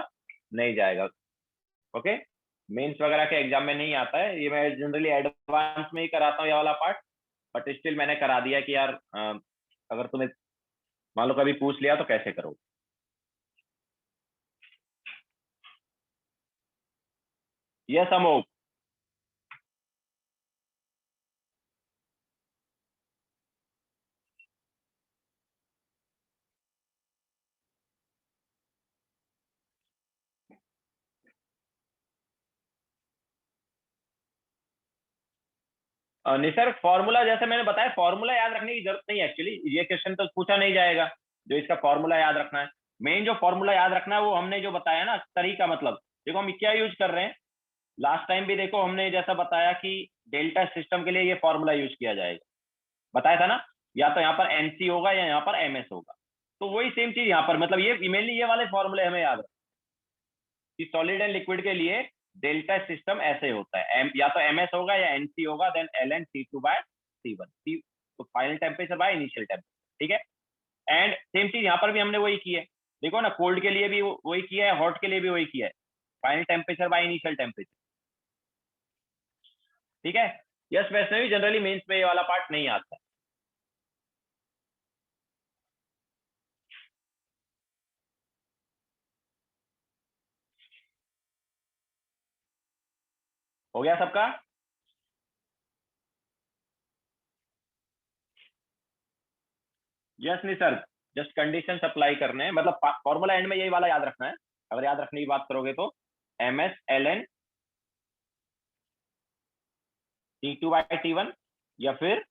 नहीं जाएगा। ओके, मेंस वगैरह के एग्जाम में नहीं आता है, ये मैं जनरली एडवांस में ही कराता हूँ ये वाला पार्ट, बट स्टिल मैंने करा दिया कि यार अगर तुम्हें मान लो कभी पूछ लिया तो कैसे करो। Yes Amok. नहीं सर, फॉर्मूला जैसे मैंने बताया, फॉर्मूला याद रखने की जरूरत नहीं है एक्चुअली, ये क्वेश्चन तो पूछा नहीं जाएगा जो इसका फॉर्मूला याद रखना है। मेन जो फॉर्मूला याद रखना है वो हमने जो बताया ना तरीका, मतलब देखो हम क्या यूज कर रहे हैं, लास्ट टाइम भी देखो हमने जैसा बताया कि डेल्टा सिस्टम के लिए ये फॉर्मूला यूज किया जाएगा, बताया था ना, या तो यहाँ पर एनसी होगा या यहाँ पर एमएस होगा। तो वही सेम चीज यहाँ पर, मतलब ये मेनली ये वाले फॉर्मूले हमें याद रखना कि सॉलिड एंड लिक्विड के लिए डेल्टा सिस्टम ऐसे होता है, या तो एमएस होगा या एनसी होगा, then L N T2 bye T1, तो final temperature by initial temperature. ठीक है, एंड सेम चीज यहाँ पर भी हमने वही की है, देखो ना, कोल्ड के लिए भी वही किया है, हॉट के लिए भी वही किया है, final temperature by initial temperature. ठीक है, यस, वैसे भी जनरली मेंस में ये वाला पार्ट नहीं आता। हो गया सबका। यस नहीं सर, जस्ट कंडीशन अप्लाई करने हैं, मतलब फॉर्मूला एंड में यही वाला याद रखना है। अगर याद रखने की बात करोगे तो MS L N T2 by T1, या फिर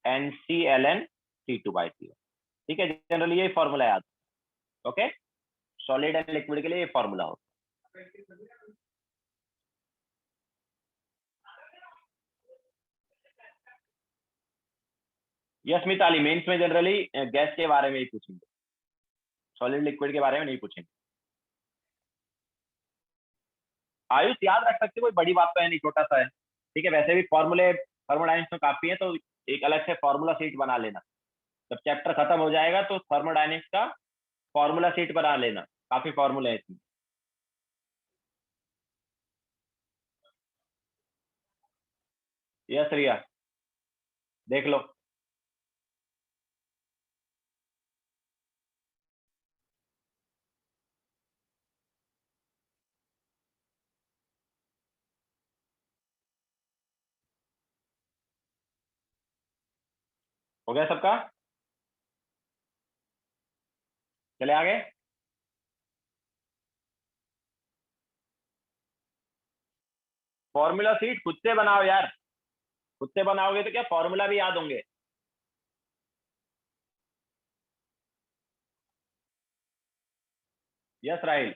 NCln T2 बाई T1। ठीक है, जनरली यही फॉर्मूला याद। ओके, सॉलिड एंड लिक्विड के लिए ये फॉर्मूला होता यस मिताली, मेंस में जनरली गैस के बारे में ही पूछेंगे, सॉलिड लिक्विड के बारे में नहीं पूछेंगे। आयुष याद रख सकते, कोई बड़ी बात तो है नहीं, छोटा सा है, ठीक है। वैसे भी फॉर्मूले थर्मोडायनेमिक्स में काफी है, तो एक अलग से फॉर्मूला शीट बना लेना। जब चैप्टर खत्म हो जाएगा तो थर्मोडायनेमिक्स का फॉर्मूला शीट बना लेना, काफी फॉर्मूले हैं इसमें। यस रिया, देख लो। हो गया सबका? चले आगे। फॉर्मूला शीट खुद से बनाओ यार, खुद से बनाओगे तो क्या फॉर्मूला भी याद होंगे। यस राहिल।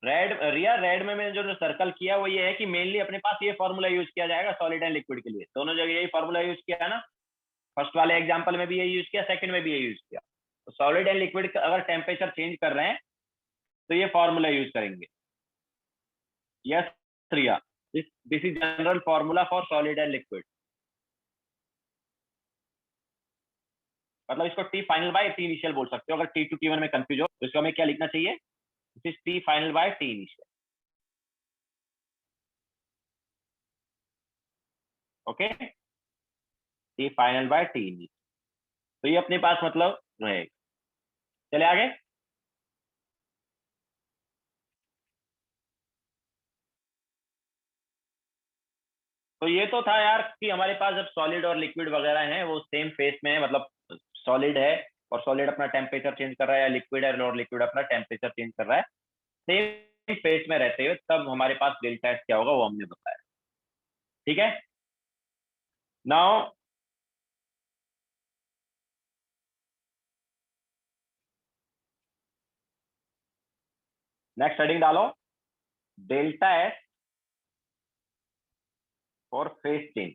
रेड रिया, रेड में मैंने जो सर्कल किया वो ये है कि मेनली अपने पास ये फॉर्मूला यूज किया जाएगा सॉलिड एंड लिक्विड के लिए, दोनों जगह यही फॉर्मूला यूज किया है ना। फर्स्ट वाले एग्जांपल में भी यही यूज किया, सेकंड में भी यही यूज किया। तो सॉलिड एंड लिक्विड का अगर टेम्परेचर चेंज कर रहे हैं तो ये फॉर्मूला यूज करेंगे। Yes Riya, this is general formula for solid and liquid. मतलब इसको T final by T initial बोल सकते हो, अगर टी टू टी वन में कंफ्यूज हो तो इसको हमें क्या लिखना चाहिए, this is T final by T initial. Okay, T final by T initial, तो ये अपने पास मतलब रहेगा। चले आगे। तो ये तो था यार कि हमारे पास जब सॉलिड और लिक्विड वगैरह हैं वो सेम फेस में है, मतलब सॉलिड है और सॉलिड अपना टेम्परेचर चेंज कर रहा है, या लिक्विड है और लिक्विड अपना टेम्परेचर चेंज कर रहा है, सेम फेस में रहते हुए, तब हमारे पास डेल्टा एस क्या होगा वो हमने बताया। ठीक है। नाउ नेक्स्ट हेडिंग डालो, delta S for phase change.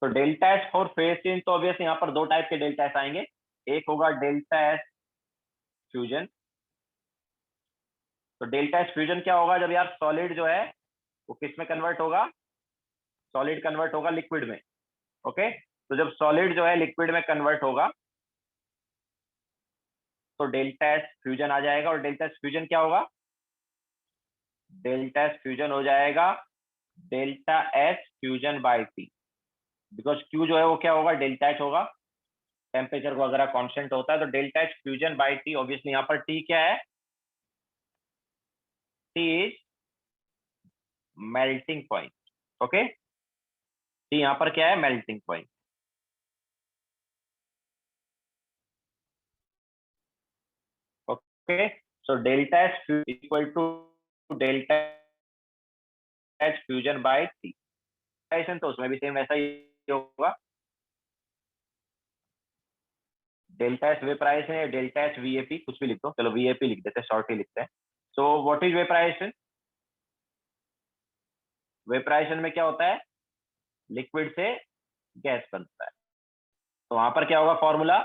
तो delta S for phase change, तो ऑब्वियसली यहाँ पर दो टाइप के डेल्टा एस आएंगे। एक होगा डेल्टा एस फ्यूजन। तो डेल्टा एस फ्यूजन क्या होगा, जब यार सॉलिड जो है वो किस में कन्वर्ट होगा, सॉलिड कन्वर्ट होगा लिक्विड में। ओके, तो जब सॉलिड जो है लिक्विड में कन्वर्ट होगा तो डेल्टा एस फ्यूजन आ जाएगा, और डेल्टा एस फ्यूजन क्या होगा, डेल्टा एस फ्यूजन हो जाएगा delta S fusion by T. Because Q जो है वो क्या होगा, डेल्टा एच होगा, टेम्परेचर को अगर कांस्टेंट होता है तो delta H fusion by T, obviously यहाँ पर टी क्या है, T is melting point. Okay, T यहाँ पर क्या है, melting point. Okay, so delta H equal to delta H fusion by T. तो उसमें भी सेम वैसा ही होगा, डेल्टा एच वेपराइजेशन या डेल्टा एच वीएपी कुछ भी लिख दो, चलो वीएपी लिख देते हैं, शॉर्ट ही लिखते हैं। So what is vaporization, vaporization में क्या होता है, लिक्विड से गैस बनता है। तो वहां पर क्या होगा formula,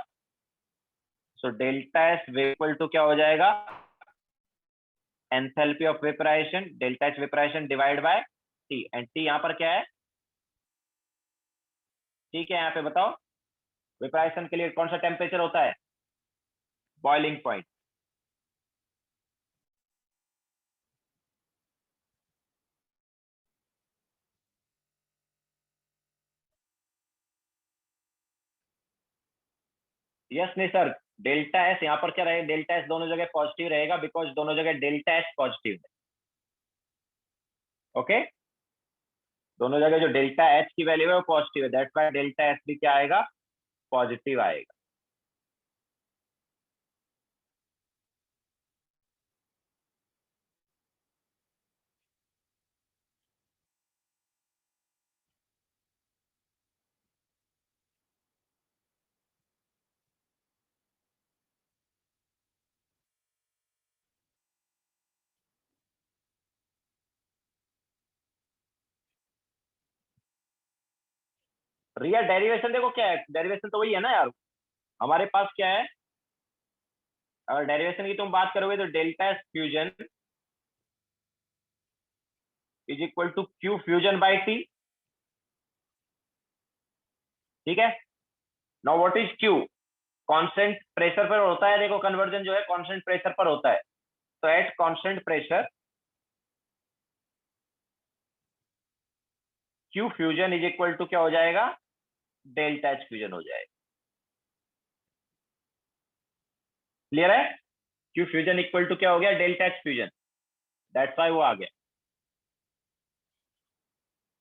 so delta S equal to क्या हो जाएगा, enthalpy of vaporization, delta H vaporization divide by T, and T यहाँ पर क्या है, ठीक है यहाँ पे बताओ, वेपराइजेशन के लिए कौन सा टेम्परेचर होता है, बॉइलिंग पॉइंट। यस नहीं सर, डेल्टा एस यहाँ पर क्या रहेगा, डेल्टा एस दोनों जगह पॉजिटिव रहेगा, बिकॉज दोनों जगह डेल्टा एस पॉजिटिव है। ओके, दोनों जगह जो डेल्टा एच की वैल्यू है वो पॉजिटिव है, दैट्स व्हाई डेल्टा एस भी क्या आएगा, पॉजिटिव आएगा। रियल डेरिवेशन देखो क्या है, डेरिवेशन तो वही है ना यार। हमारे पास क्या है, अगर डेरिवेशन की तुम बात करोगे तो delta S fusion is equal to Q fusion by T. ठीक है, now what is Q? Constant pressure पर होता है, देखो कन्वर्जन जो है कांस्टेंट प्रेशर पर होता है। तो at constant pressure Q fusion is equal to क्या हो जाएगा, डेल्टा एच फ्यूजन हो जाएगा। क्लियर है? क्यू फ्यूजन इक्वल टू क्या हो गया, delta H fusion. That's why वो आ गया।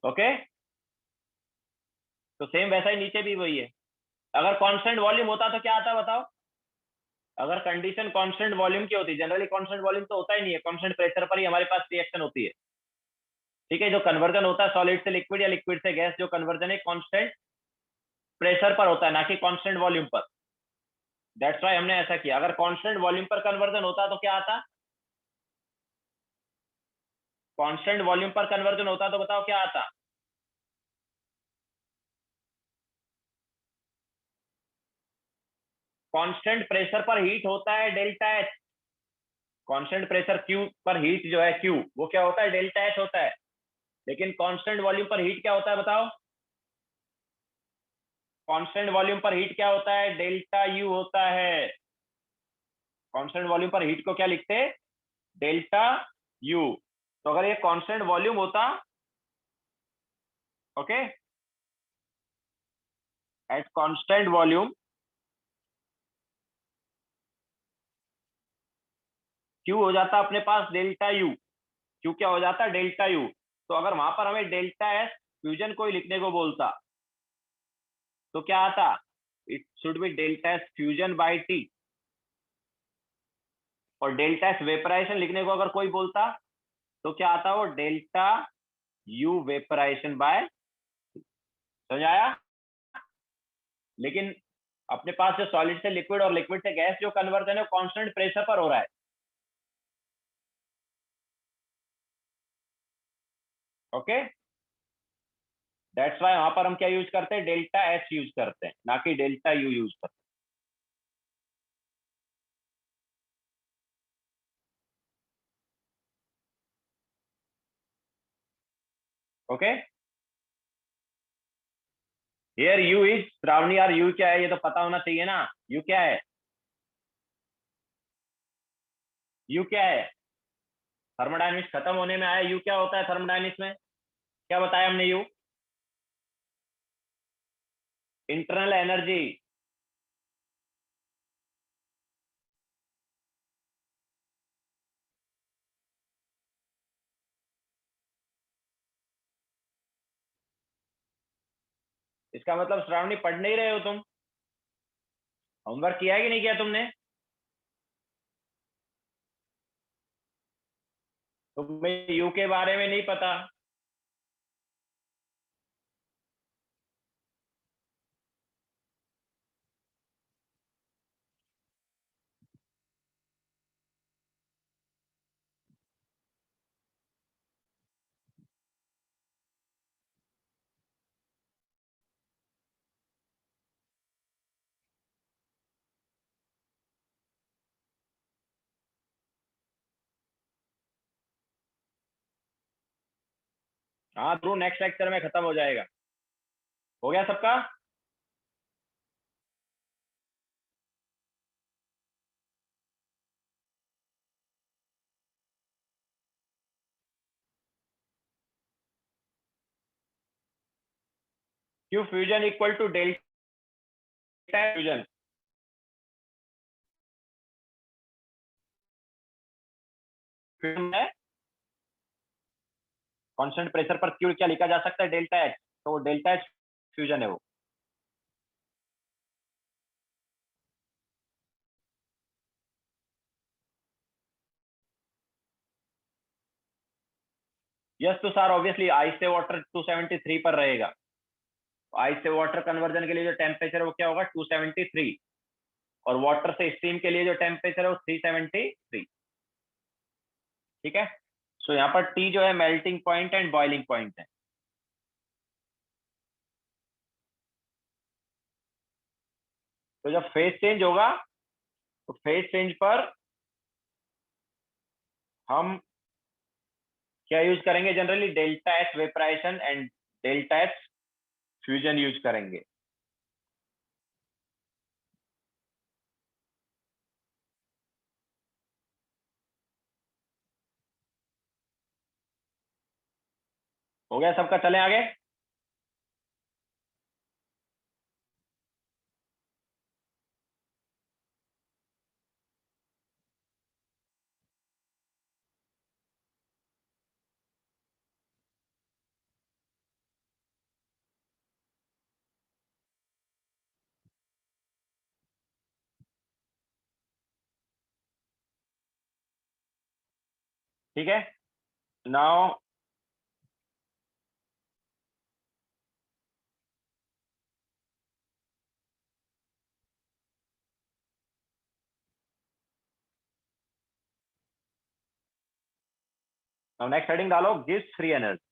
ओके, तो सेम वैसा ही नीचे भी वही है। अगर कांस्टेंट वॉल्यूम होता तो क्या आता बताओ? अगर कंडीशन कांस्टेंट वॉल्यूम की होती, जनरली कांस्टेंट वॉल्यूम तो होता ही नहीं है, कांस्टेंट प्रेशर पर ही हमारे पास रिएक्शन होती है। ठीक है, जो कन्वर्जन होता है सॉलिड से लिक्विड या लिक्विड से गैस, जो कन्वर्जन है कांस्टेंट प्रेशर पर होता है, ना कि कांस्टेंट वॉल्यूम पर। दैट्स व्हाई हमने ऐसा किया। अगर कांस्टेंट वॉल्यूम पर कन्वर्जन होता तो क्या आता? कांस्टेंट वॉल्यूम पर कन्वर्जन होता तो बताओ क्या आता? कांस्टेंट प्रेशर पर हीट होता है delta H. Constant pressure Q पर हीट जो है क्यू, वो क्या होता है, डेल्टा एच होता है। लेकिन कांस्टेंट वॉल्यूम पर हीट क्या होता है बताओ? कांस्टेंट वॉल्यूम पर हीट क्या होता है, डेल्टा यू होता है। कांस्टेंट वॉल्यूम पर हीट को क्या लिखते हैं, डेल्टा यू। तो अगर ये कांस्टेंट वॉल्यूम होता, okay, at constant volume Q हो जाता अपने पास डेल्टा यू। क्यू क्या हो जाता, डेल्टा यू। तो अगर वहां पर हमें डेल्टा एस फ्यूजन को ही लिखने को बोलता तो क्या आता, it should be delta S fusion by T. और डेल्टा एस वेपराइजेशन लिखने को अगर कोई बोलता तो क्या आता, वो डेल्टा यू वेपराइजेशन बाय। समझ आया? लेकिन अपने पास जो सॉलिड से लिक्विड और लिक्विड से गैस जो कन्वर्जन है वो कांस्टेंट प्रेशर पर हो रहा है। ओके, दैट्स वाई वहां पर हम क्या यूज करते हैं, डेल्टा एच यूज करते हैं, ना कि डेल्टा यू यूज करते हैं। Okay, here you is Shravani, यार यू क्या है ये तो पता होना चाहिए ना। यू क्या है, यू क्या है? थर्मोडायनेमिक्स खत्म होने में आया, यू क्या होता है थर्मोडायनेमिक्स में? क्या बताया हमने, यू इंटरनल एनर्जी। इसका मतलब श्रावणी पढ़ नहीं रहे हो तुम? होमवर्क किया है कि नहीं किया तुमने? तुम्हें यू के बारे में नहीं पता? हाँ थ्रू नेक्स्ट लेक्चर में खत्म हो जाएगा। हो गया सबका? Q fusion equal to delta fusion. Fusion है कांस्टेंट प्रेशर पर क्यू क्या लिखा जा सकता है, डेल्टा एच। तो वो डेल्टा एच फ्यूजन है वो। यस तो सर ऑब्वियसली आइस से वाटर 273 पर रहेगा। आइस से वाटर कन्वर्जन के लिए जो टेम्परेचर है वो क्या होगा, 273। और वाटर से स्टीम के लिए जो टेम्परेचर है वो 373। ठीक है, सो यहाँ पर टी जो है melting point and boiling point है। तो जब फेज चेंज होगा तो फेज चेंज पर हम क्या यूज करेंगे? Generally delta H vaporization and delta H fusion use करेंगे। हो गया सबका? चले आगे। ठीक है, नाउ नेक्स्ट हेडिंग डालो, गिव्स फ्री एनर्जी।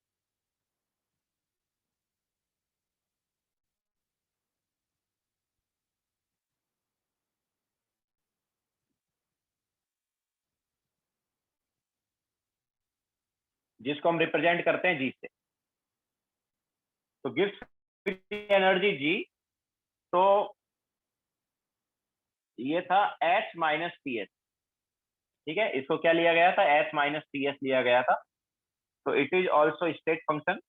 जिसको हम रिप्रेजेंट करते हैं जी से। तो गिव्स फ्री एनर्जी जी, तो ये था एच माइनस टी एस। ठीक है, इसको क्या लिया गया था? एच माइनस टी एस लिया गया था। तो it is also state function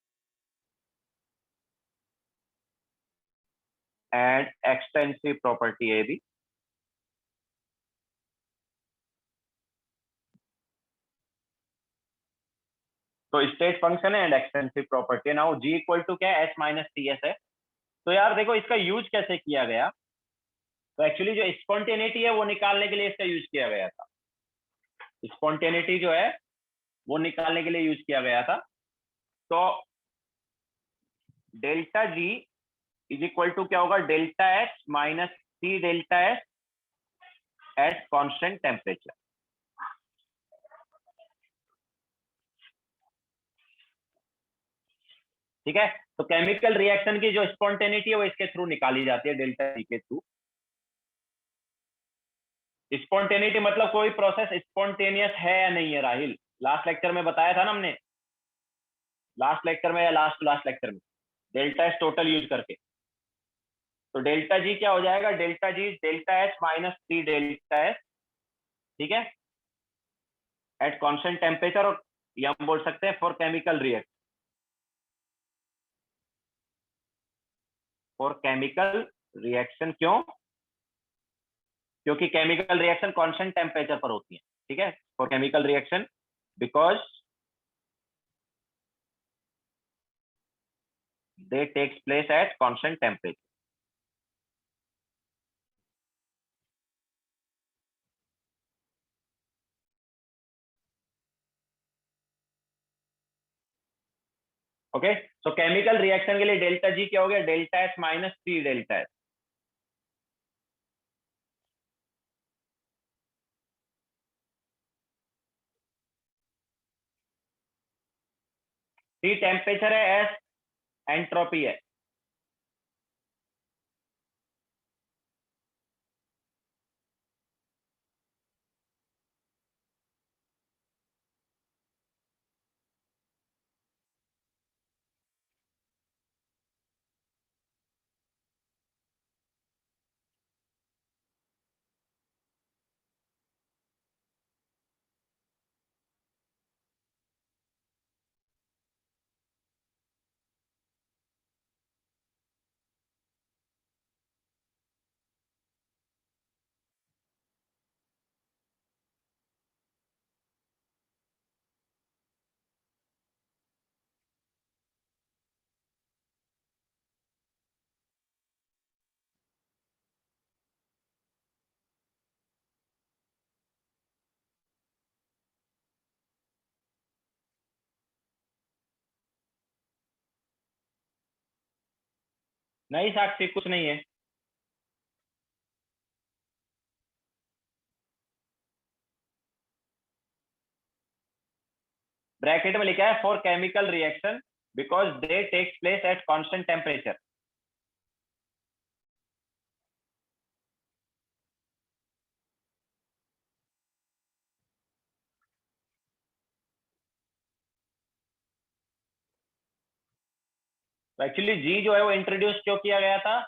and extensive property है भी। तो स्टेट फंक्शन है एंड एक्सटेंसिव प्रॉपर्टी है। नाउ जी इक्वल टू क्या है? एच माइनस टी एस है। तो यार देखो इसका यूज कैसे किया गया। तो एक्चुअली जो स्पॉन्टेनिटी है वो निकालने के लिए इसका यूज किया गया था। स्पॉन्टेनिटी जो है वो निकालने के लिए यूज किया गया था। तो delta G is equal to क्या होगा? Delta H minus C delta H at constant temperature. ठीक है, तो केमिकल रिएक्शन की जो स्पॉन्टेनिटी है वो इसके थ्रू निकाली जाती है, डेल्टा जी के थ्रू। स्पॉन्टेनिटी मतलब कोई प्रोसेस स्पॉन्टेनियस है या नहीं है। राहिल, लास्ट लेक्चर में बताया था ना हमने, लास्ट लेक्चर में या लास्ट लास्ट लेक्चर में, डेल्टा एच टोटल यूज करके। तो डेल्टा जी क्या हो जाएगा? Delta G delta H minus C delta H. ठीक है, एट कांस्टेंट टेम्परेचर। और ये हम बोल सकते हैं for chemical reaction, for chemical reaction. क्यों? क्योंकि केमिकल रिएक्शन कांस्टेंट टेम्परेचर पर होती है। ठीक है, for chemical reaction because they takes place at constant temperature. Okay, तो केमिकल रिएक्शन के लिए डेल्टा जी क्या हो गया? Delta H minus C delta H. C temperature है, एस एंट्रोपी है। नहीं साक्षी, कुछ नहीं है। ब्रैकेट में लिखा है for chemical reaction because they takes place at constant temperature. तो एक्चुअली जी जो है वो इंट्रोड्यूस क्यों किया गया था?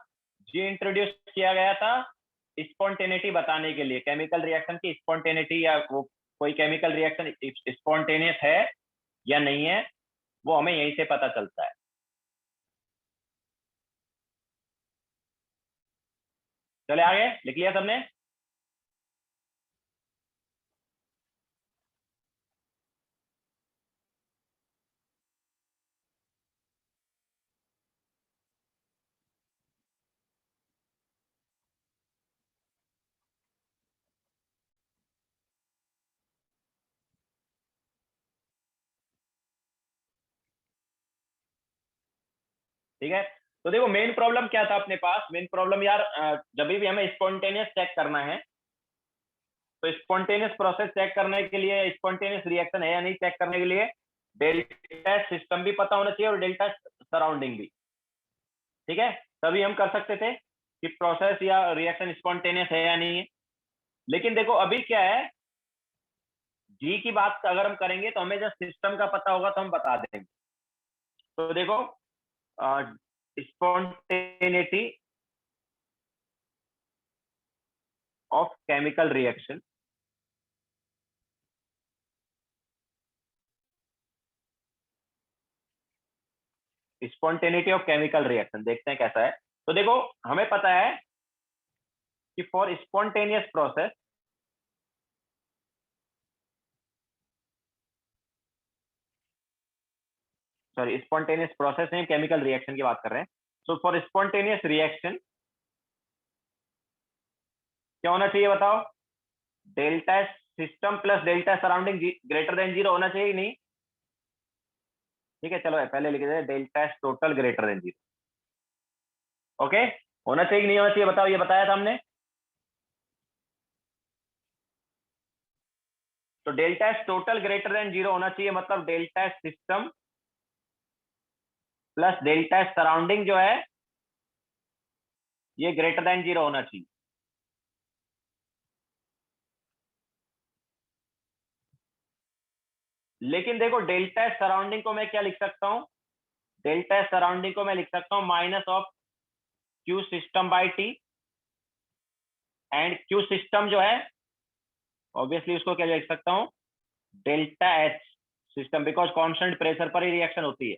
जी इंट्रोड्यूस किया गया था स्पॉन्टेनिटी बताने के लिए, केमिकल रिएक्शन की स्पॉन्टेनिटी, या वो कोई केमिकल रिएक्शन स्पॉन्टेनियस है या नहीं है, वो हमें यहीं से पता चलता है। चले आगे, लिख लिया सबने? ठीक है, तो देखो मेन प्रॉब्लम क्या था अपने पास। मेन प्रॉब्लम यार, जब भी हमें स्पॉन्टेनियस चेक करना है, तो स्पॉन्टेनियस प्रोसेस चेक करने के लिए, स्पॉन्टेनियस रिएक्शन है या नहीं चेक करने के लिए, डेल्टा सिस्टम भी पता होना चाहिए और डेल्टा सराउंडिंग भी। ठीक है, तभी हम कर सकते थे कि प्रोसेस या रिएक्शन स्पॉन्टेनियस है या नहीं है। लेकिन देखो अभी क्या है, जी की बात अगर हम करेंगे तो हमें जब सिस्टम का पता होगा तो हम बता देंगे। तो देखो spontaneity of chemical reaction, spontaneity of chemical reaction देखते हैं कैसा है। तो देखो हमें पता है कि for spontaneous process, sorry spontaneous process नहीं, केमिकल रिएक्शन की बात कर रहे हैं। सो फॉर स्पॉन्टेनियस रिएक्शन क्या होना चाहिए बताओ? Delta system plus delta surrounding greater than zero होना चाहिए नहीं? ठीक है, चलो पहले लिख देते delta total greater than zero. Okay, होना चाहिए कि नहीं होना चाहिए बताओ, ये बताया था हमने। तो delta total greater than zero होना चाहिए, मतलब delta system plus delta surrounding जो है ये ग्रेटर देन जीरो होना चाहिए। लेकिन देखो डेल्टा सराउंडिंग को मैं क्या लिख सकता हूं? डेल्टा सराउंडिंग को मैं लिख सकता हूं minus of Q system by T. And Q system जो है ऑब्वियसली उसको क्या लिख सकता हूं? Delta H system, because constant pressure पर ही रिएक्शन होती है।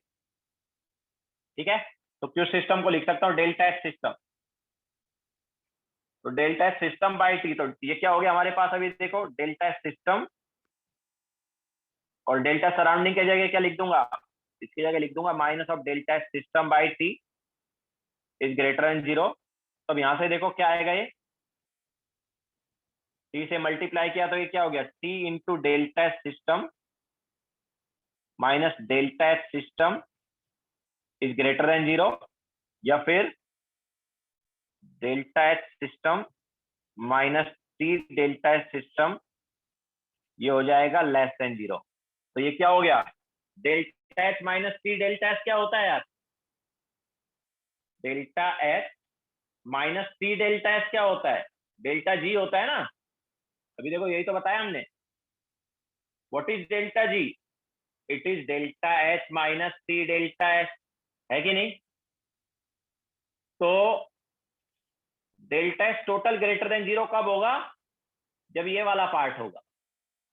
ठीक है, तो क्यू सिस्टम को लिख सकता हूं डेल्टा एच सिस्टम। तो delta H system by T, तो ये क्या हो गया हमारे पास? अभी देखो डेल्टा एच सिस्टम और डेल्टा सराउंडिंग की जगह क्या लिख दूंगा? इसकी जगह लिख दूंगा minus of delta H system by T is greater than zero. तो अब यहां से देखो क्या आएगा, ये टी से मल्टीप्लाई किया तो ये क्या हो गया? T into delta system minus delta system is greater than zero, या फिर delta H system minus T delta system, ये हो जाएगा लेस देन जीरो। तो ये क्या हो गया? Delta H minus T delta H क्या होता है यार? Delta H minus T delta H क्या होता है? डेल्टा जी होता है ना। अभी देखो यही तो बताया हमने। What is delta G? It is delta H minus T delta H, है कि नहीं? तो delta H total greater than zero कब होगा? जब ये वाला पार्ट होगा।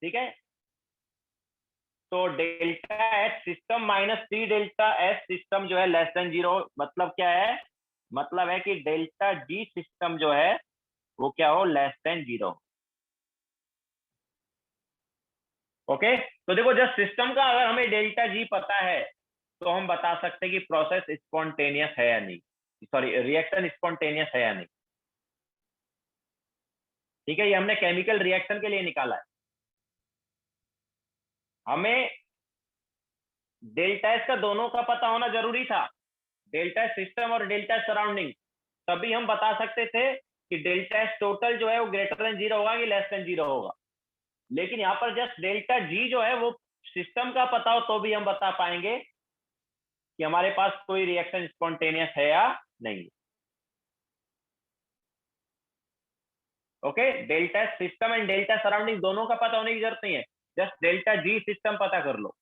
ठीक है, तो delta H system minus T delta H system जो है लेस देन जीरो, मतलब क्या है? मतलब है कि डेल्टा जी सिस्टम जो है वो क्या हो? Less than zero. ओके, तो देखो जब सिस्टम का अगर हमें डेल्टा जी पता है तो हम बता सकते हैं कि प्रोसेस स्पॉन्टेनियस है या नहीं, सॉरी रिएक्शन स्पॉन्टेनियस है या नहीं। ठीक है, ये हमने केमिकल रिएक्शन के लिए निकाला है। हमें डेल्टा एस का दोनों का पता होना जरूरी था, डेल्टा सिस्टम और डेल्टा सराउंडिंग, तभी हम बता सकते थे कि डेल्टा एस टोटल जो है वो ग्रेटर देन जीरो होगा कि लेस देन जीरो होगा। लेकिन यहाँ पर जस्ट डेल्टा जी जो है वो सिस्टम का पता हो तो भी हम बता पाएंगे कि हमारे पास कोई रिएक्शन स्पॉन्टेनियस है या नहीं। Okay, delta system and delta surrounding दोनों का पता होने की जरूरत नहीं है, जस्ट डेल्टा जी सिस्टम पता कर लो।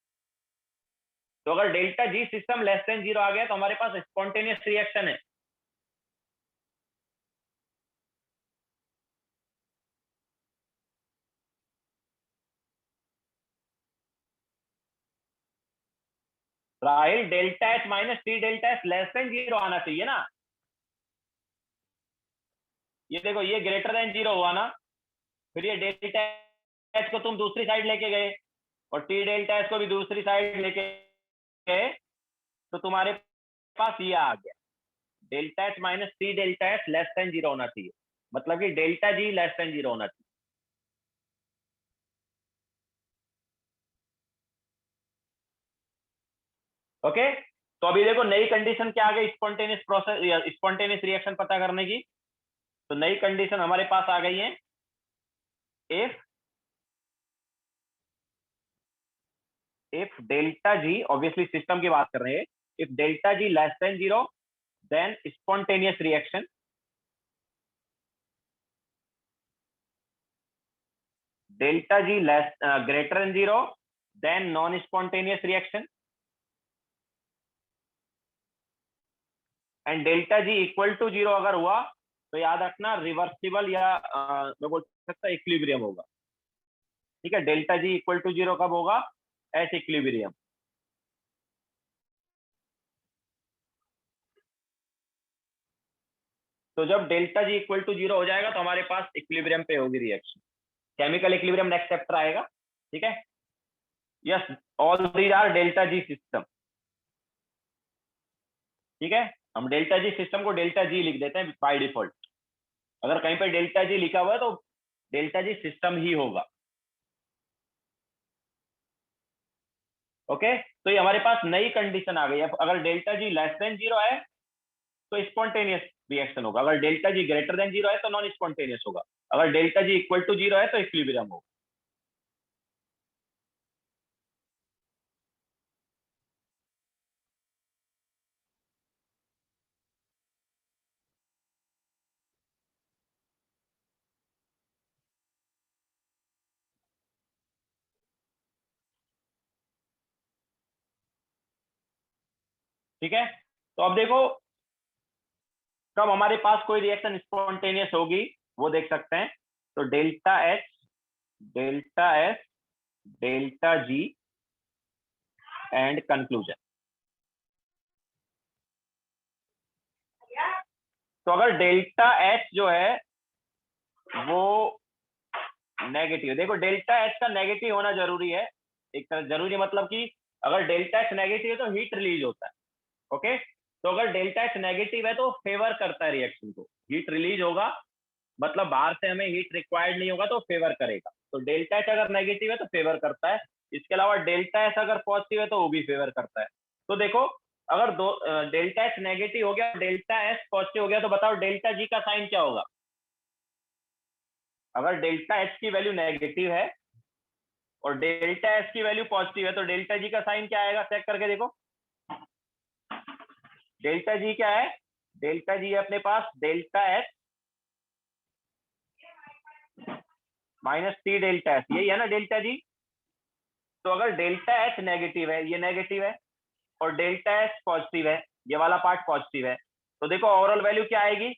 तो अगर delta G system less than 0 आ गया तो हमारे पास स्पॉन्टेनियस रिएक्शन है। Rahil, delta H minus T delta H less than 0 आना चाहिए ना। ये देखो, ये ग्रेटर देन 0 हुआ ना, फिर ये डेल्टा एच को तुम दूसरी साइड लेके गए और टी डेल्टा एच को भी दूसरी साइड लेके गए, तो तुम्हारे पास ये आ गया, delta H minus T delta H less than 0 होना चाहिए, मतलब कि डेल्टा जी लेस देन 0 होना चाहिए। ओके, तो अभी देखो नई कंडीशन क्या आ गई स्पॉन्टेनियस प्रोसेस या स्पॉन्टेनियस रिएक्शन पता करने की। तो नई कंडीशन हमारे पास आ गई है, if delta G, obviously system की बात कर रहे हैं, if delta G less than 0 then spontaneous reaction, delta G less greater than 0 then non spontaneous reaction, and delta G equal to 0 अगर हुआ तो याद रखना रिवर्सिबल या मैं बोल सकता इक्विलिब्रियम होगा। ठीक है, डेल्टा जी इक्वल टू 0 कब होगा? At equilibrium. तो जब डेल्टा जी इक्वल टू 0 हो जाएगा तो हमारे पास इक्विलिब्रियम पे होगी reaction, chemical equilibrium next chapter आएगा। ठीक है, yes, all these R delta G system. ठीक है, हम डेल्टा जी सिस्टम को डेल्टा जी लिख देते हैं बाय डिफॉल्ट। अगर कहीं पर डेल्टा जी लिखा हुआ है तो डेल्टा जी सिस्टम ही होगा। ओके, तो ये हमारे पास नई कंडीशन आ गई है, अगर डेल्टा जी लेस देन 0 है तो स्पॉन्टेनियस रिएक्शन होगा, अगर डेल्टा जी ग्रेटर देन 0 है तो नॉन स्पॉन्टेनियस होगा, अगर डेल्टा जी इक्वल टू 0 है तो इक्विलिब्रियम होगा। ठीक है, तो अब देखो कब हमारे पास कोई रिएक्शन स्पॉन्टेनियस होगी वो देख सकते हैं। तो delta H, delta S, delta G and conclusion. तो अगर डेल्टा एच जो है वो नेगेटिव, देखो डेल्टा एच का नेगेटिव होना जरूरी है, एक तरह जरूरी मतलब कि अगर डेल्टा एच नेगेटिव है तो हीट रिलीज होता है। ओके, तो अगर डेल्टा एच नेगेटिव है तो फेवर करता है रिएक्शन को, हीट रिलीज होगा, मतलब बाहर से हमें हीट रिक्वायर्ड नहीं होगा तो फेवर करेगा। तो डेल्टा एच अगर नेगेटिव है तो फेवर करता है, इसके अलावा डेल्टा एच अगर पॉजिटिव है तो वो भी फेवर करता है। तो देखो अगर दो डेल्टा एच नेगेटिव हो गया, डेल्टा एच पॉजिटिव हो गया, तो बताओ डेल्टा जी का साइन क्या होगा? अगर डेल्टा एच की वैल्यू नेगेटिव है और डेल्टा एच की वैल्यू पॉजिटिव है तो डेल्टा जी का साइन क्या आएगा? चेक करके देखो, डेल्टा जी क्या है? डेल्टा जी अपने पास delta H minus T delta H, यही है ना डेल्टा जी। तो अगर डेल्टा एच नेगेटिव है, ये नेगेटिव है, और डेल्टा एच पॉजिटिव है, ये वाला पार्ट पॉजिटिव है, तो देखो ओवरऑल वैल्यू क्या आएगी?